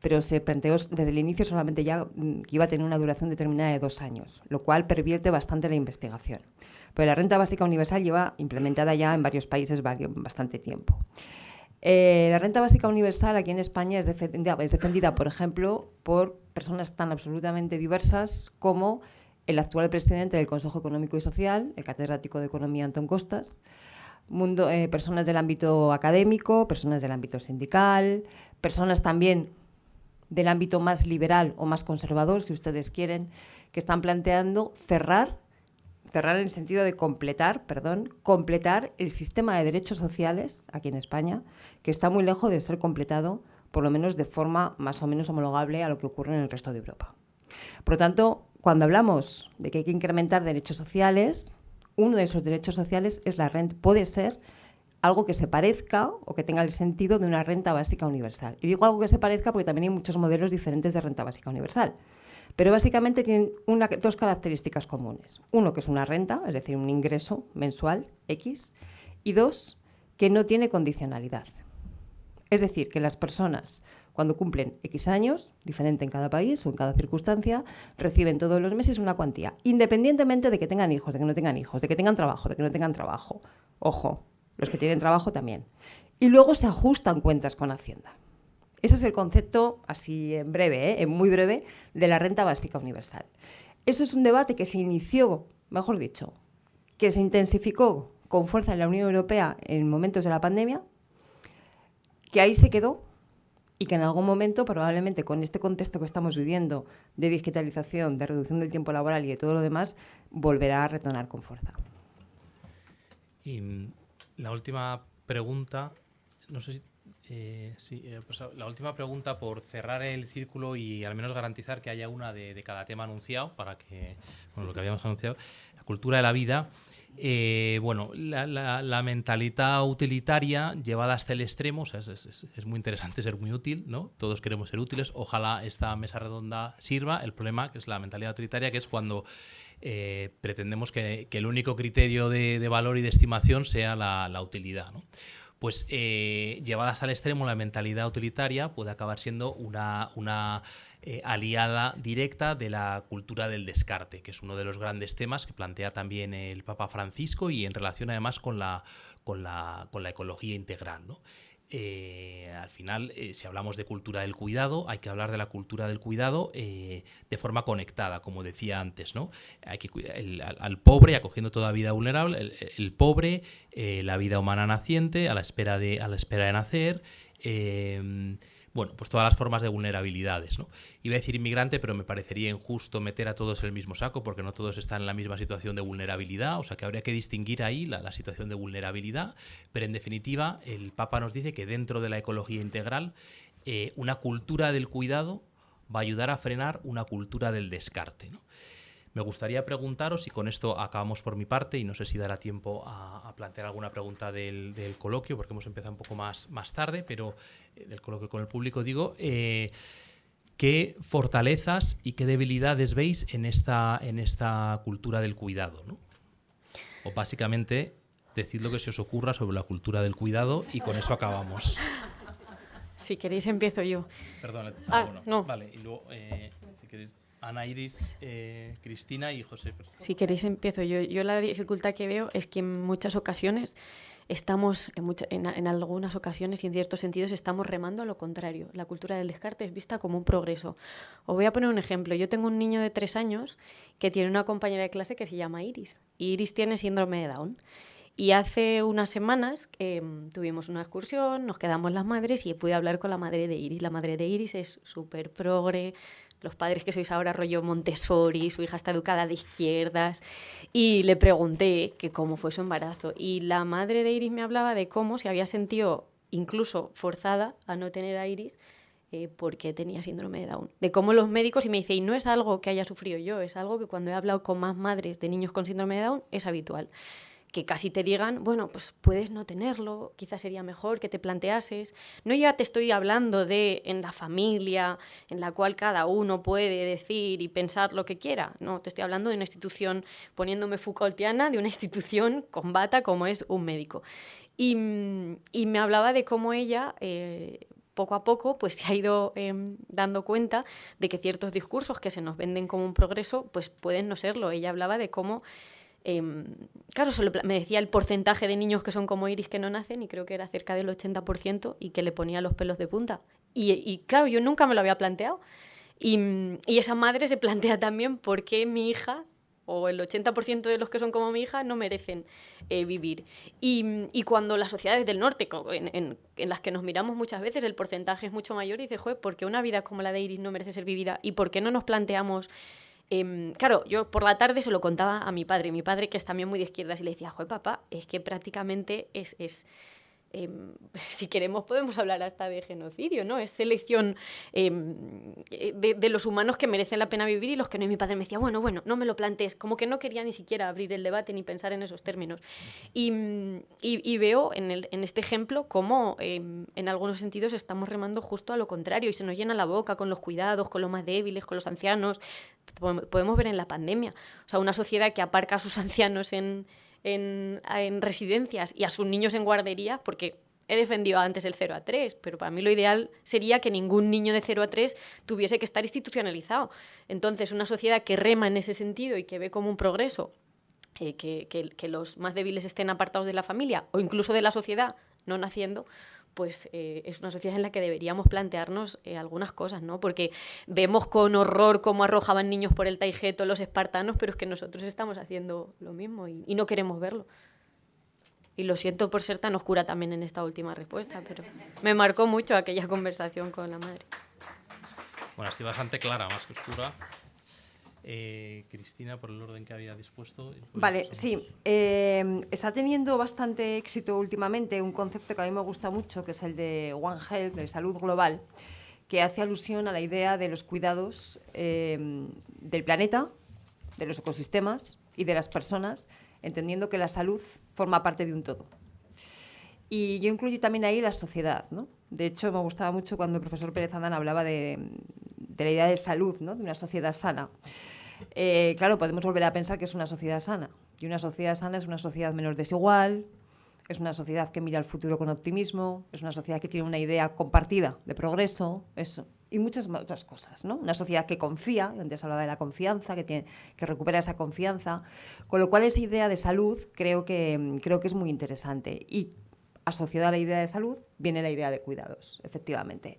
pero se planteó desde el inicio solamente ya que iba a tener una duración determinada de 2 años, lo cual pervierte bastante la investigación. Pero la renta básica universal lleva implementada ya en varios países bastante tiempo. La renta básica universal aquí en España es defendida, por ejemplo, por personas tan absolutamente diversas como el actual presidente del Consejo Económico y Social, el catedrático de Economía Antón Costas, personas del ámbito académico, personas del ámbito sindical, personas también del ámbito más liberal o más conservador, si ustedes quieren, que están planteando cerrar en el sentido de completar el sistema de derechos sociales aquí en España, que está muy lejos de ser completado, por lo menos de forma más o menos homologable a lo que ocurre en el resto de Europa. Por lo tanto, cuando hablamos de que hay que incrementar derechos sociales, uno de esos derechos sociales es la renta, puede ser algo que se parezca o que tenga el sentido de una renta básica universal. Y digo algo que se parezca porque también hay muchos modelos diferentes de renta básica universal. Pero básicamente tienen dos características comunes. Uno, que es una renta, es decir, un ingreso mensual X, y dos, que no tiene condicionalidad. Es decir, que las personas, cuando cumplen X años, diferente en cada país o en cada circunstancia, reciben todos los meses una cuantía, independientemente de que tengan hijos, de que no tengan hijos, de que tengan trabajo, de que no tengan trabajo. Ojo, los que tienen trabajo también. Y luego se ajustan cuentas con Hacienda. Ese es el concepto, así en breve, en muy breve, de la renta básica universal. Eso es un debate que se inició, mejor dicho, que se intensificó con fuerza en la Unión Europea en momentos de la pandemia, que ahí se quedó y que en algún momento, probablemente con este contexto que estamos viviendo de digitalización, de reducción del tiempo laboral y de todo lo demás, volverá a retornar con fuerza. Y la última pregunta, no sé si... pues la última pregunta por cerrar el círculo y al menos garantizar que haya una de cada tema anunciado, para que, bueno, lo que habíamos anunciado, la cultura de la vida. La mentalidad utilitaria llevada hasta el extremo, o sea, es muy interesante ser muy útil, ¿no? Todos queremos ser útiles, ojalá esta mesa redonda sirva. El problema que es la mentalidad utilitaria, que es cuando pretendemos que el único criterio de valor y de estimación sea la utilidad, ¿no? Pues llevada hasta el extremo, la mentalidad utilitaria puede acabar siendo una aliada directa de la cultura del descarte, que es uno de los grandes temas que plantea también el Papa Francisco y en relación además con la ecología integral, ¿no? Al final, si hablamos de cultura del cuidado, hay que hablar de la cultura del cuidado de forma conectada, como decía antes, ¿no? Hay que cuidar al pobre, acogiendo toda vida vulnerable, el pobre, la vida humana naciente, a la espera de nacer, pues todas las formas de vulnerabilidades, ¿no? Iba a decir inmigrante, pero me parecería injusto meter a todos en el mismo saco, porque no todos están en la misma situación de vulnerabilidad, o sea que habría que distinguir ahí la situación de vulnerabilidad, pero en definitiva el Papa nos dice que dentro de la ecología integral una cultura del cuidado va a ayudar a frenar una cultura del descarte, ¿no? Me gustaría preguntaros, y con esto acabamos por mi parte, y no sé si dará tiempo a plantear alguna pregunta del coloquio, porque hemos empezado un poco más tarde, pero del coloquio con el público, digo, ¿qué fortalezas y qué debilidades veis en esta cultura del cuidado, ¿no? O básicamente, decid lo que se os ocurra sobre la cultura del cuidado y con eso acabamos. Si queréis empiezo yo. Perdón, no. Vale, y luego, si queréis... Ana, Iris, Cristina y José. Si queréis empiezo yo. Yo la dificultad que veo es que en muchas ocasiones en algunas ocasiones y en ciertos sentidos estamos remando a lo contrario. La cultura del descarte es vista como un progreso. Os voy a poner un ejemplo. Yo tengo un niño de 3 años que tiene una compañera de clase que se llama Iris. Y Iris tiene síndrome de Down. Y hace unas semanas tuvimos una excursión, nos quedamos las madres y pude hablar con la madre de Iris. La madre de Iris es súper progre, los padres que sois ahora rollo Montessori, su hija está educada de izquierdas, y le pregunté que cómo fue su embarazo. Y la madre de Iris me hablaba de cómo se había sentido incluso forzada a no tener a Iris porque tenía síndrome de Down. De cómo los médicos, y me dice, y no es algo que haya sufrido yo, es algo que cuando he hablado con más madres de niños con síndrome de Down es habitual. Que casi te digan, bueno, pues puedes no tenerlo, quizás sería mejor que te planteases. No ya te estoy hablando de en la familia, en la cual cada uno puede decir y pensar lo que quiera. No, te estoy hablando de una institución, poniéndome Foucaultiana, de una institución con bata como es un médico. Y me hablaba de cómo ella... poco a poco pues se ha ido dando cuenta de que ciertos discursos que se nos venden como un progreso pues pueden no serlo. Ella hablaba de cómo, claro, me decía el porcentaje de niños que son como Iris que no nacen y creo que era cerca del 80% y que le ponía los pelos de punta. Y claro, yo nunca me lo había planteado. Y esa madre se plantea también por qué mi hija o el 80% de los que son como mi hija no merecen vivir. Y cuando las sociedades del norte, en las que nos miramos muchas veces, el porcentaje es mucho mayor y dice, joder, ¿por qué una vida como la de Iris no merece ser vivida? ¿Y por qué no nos planteamos...? Claro, yo por la tarde se lo contaba a mi padre que es también muy de izquierdas, y le decía, joder, papá, es que prácticamente si queremos podemos hablar hasta de genocidio, ¿no? Es selección de los humanos que merecen la pena vivir y los que no. Y mi padre me decía, bueno, no me lo plantees, como que no quería ni siquiera abrir el debate ni pensar en esos términos. Y veo en este ejemplo cómo en algunos sentidos estamos remando justo a lo contrario y se nos llena la boca con los cuidados, con los más débiles, con los ancianos. Podemos ver en la pandemia, o sea, una sociedad que aparca a sus ancianos en residencias y a sus niños en guarderías, porque he defendido antes el 0 a 3, pero para mí lo ideal sería que ningún niño de 0 a 3 tuviese que estar institucionalizado. Entonces, una sociedad que rema en ese sentido y que ve como un progreso que los más débiles estén apartados de la familia o incluso de la sociedad no naciendo, pues es una sociedad en la que deberíamos plantearnos algunas cosas, ¿no? Porque vemos con horror cómo arrojaban niños por el Taigeto los espartanos, pero es que nosotros estamos haciendo lo mismo y no queremos verlo. Y lo siento por ser tan oscura también en esta última respuesta, pero me marcó mucho aquella conversación con la madre. Bueno, así bastante clara, más que oscura. Cristina, por el orden que había dispuesto. Vale, sí. Está teniendo bastante éxito últimamente un concepto que a mí me gusta mucho, que es el de One Health, de salud global, que hace alusión a la idea de los cuidados del planeta, de los ecosistemas y de las personas, entendiendo que la salud forma parte de un todo. Y yo incluyo también ahí la sociedad, ¿no? De hecho, me gustaba mucho cuando el profesor Pérez Adán hablaba de la idea de salud, ¿no? De una sociedad sana. Claro, podemos volver a pensar que es una sociedad sana. Y una sociedad sana es una sociedad menos desigual, es una sociedad que mira al futuro con optimismo, es una sociedad que tiene una idea compartida de progreso, eso, y muchas otras cosas, ¿no? Una sociedad que confía, antes hablaba de la confianza, que recupera esa confianza, con lo cual esa idea de salud creo que es muy interesante. Y asociada a la idea de salud viene la idea de cuidados, efectivamente.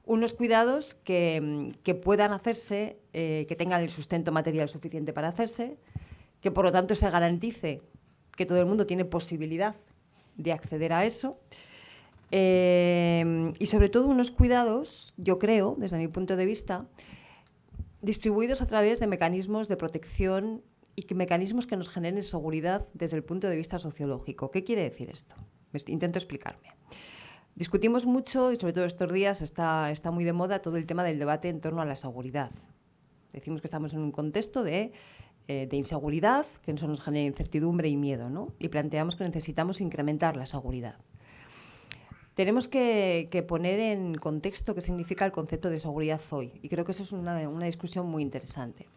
Unos cuidados que puedan hacerse, que tengan el sustento material suficiente para hacerse, que por lo tanto se garantice que todo el mundo tiene posibilidad de acceder a eso, y sobre todo unos cuidados, yo creo, desde mi punto de vista, distribuidos a través de mecanismos de protección y mecanismos que nos generen seguridad desde el punto de vista sociológico. ¿Qué quiere decir esto? Intento explicarme. Discutimos mucho, y sobre todo estos días está muy de moda todo el tema del debate en torno a la seguridad. Decimos que estamos en un contexto de inseguridad, que eso nos genera incertidumbre y miedo, ¿no? Y planteamos que necesitamos incrementar la seguridad. Tenemos que poner en contexto qué significa el concepto de seguridad hoy, y creo que eso es una discusión muy interesante.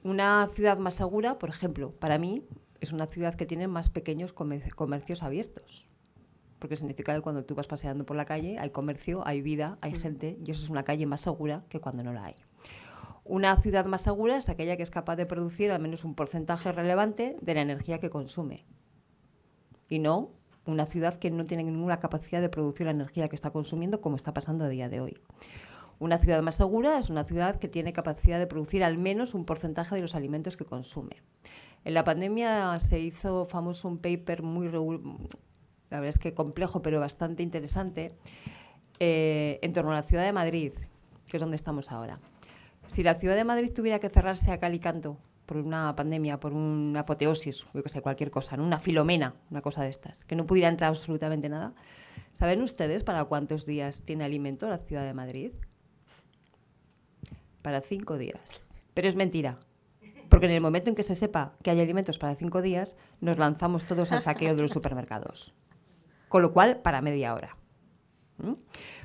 Una ciudad más segura, por ejemplo, para mí, es una ciudad que tiene más pequeños comercios abiertos, porque significa que cuando tú vas paseando por la calle hay comercio, hay vida, hay gente, y eso es una calle más segura que cuando no la hay. Una ciudad más segura es aquella que es capaz de producir al menos un porcentaje relevante de la energía que consume, y no una ciudad que no tiene ninguna capacidad de producir la energía que está consumiendo, como está pasando a día de hoy. Una ciudad más segura es una ciudad que tiene capacidad de producir al menos un porcentaje de los alimentos que consume. En la pandemia se hizo famoso un paper la verdad es que complejo, pero bastante interesante, en torno a la ciudad de Madrid, que es donde estamos ahora. Si la ciudad de Madrid tuviera que cerrarse a cal y canto por una pandemia, por una apoteosis, yo que sé, cualquier cosa, ¿no? Una filomena, una cosa de estas, que no pudiera entrar absolutamente nada, ¿Saben ustedes para cuántos días tiene alimento la ciudad de Madrid? Para 5 días. Pero es mentira. Porque en el momento en que se sepa que hay alimentos para 5 días, nos lanzamos todos al saqueo de los supermercados. Con lo cual, para media hora. ¿Mm?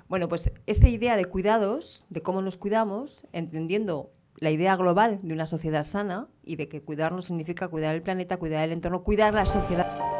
Bueno, pues esa idea de cuidados, de cómo nos cuidamos, entendiendo la idea global de una sociedad sana y de que cuidarnos significa cuidar el planeta, cuidar el entorno, cuidar la sociedad.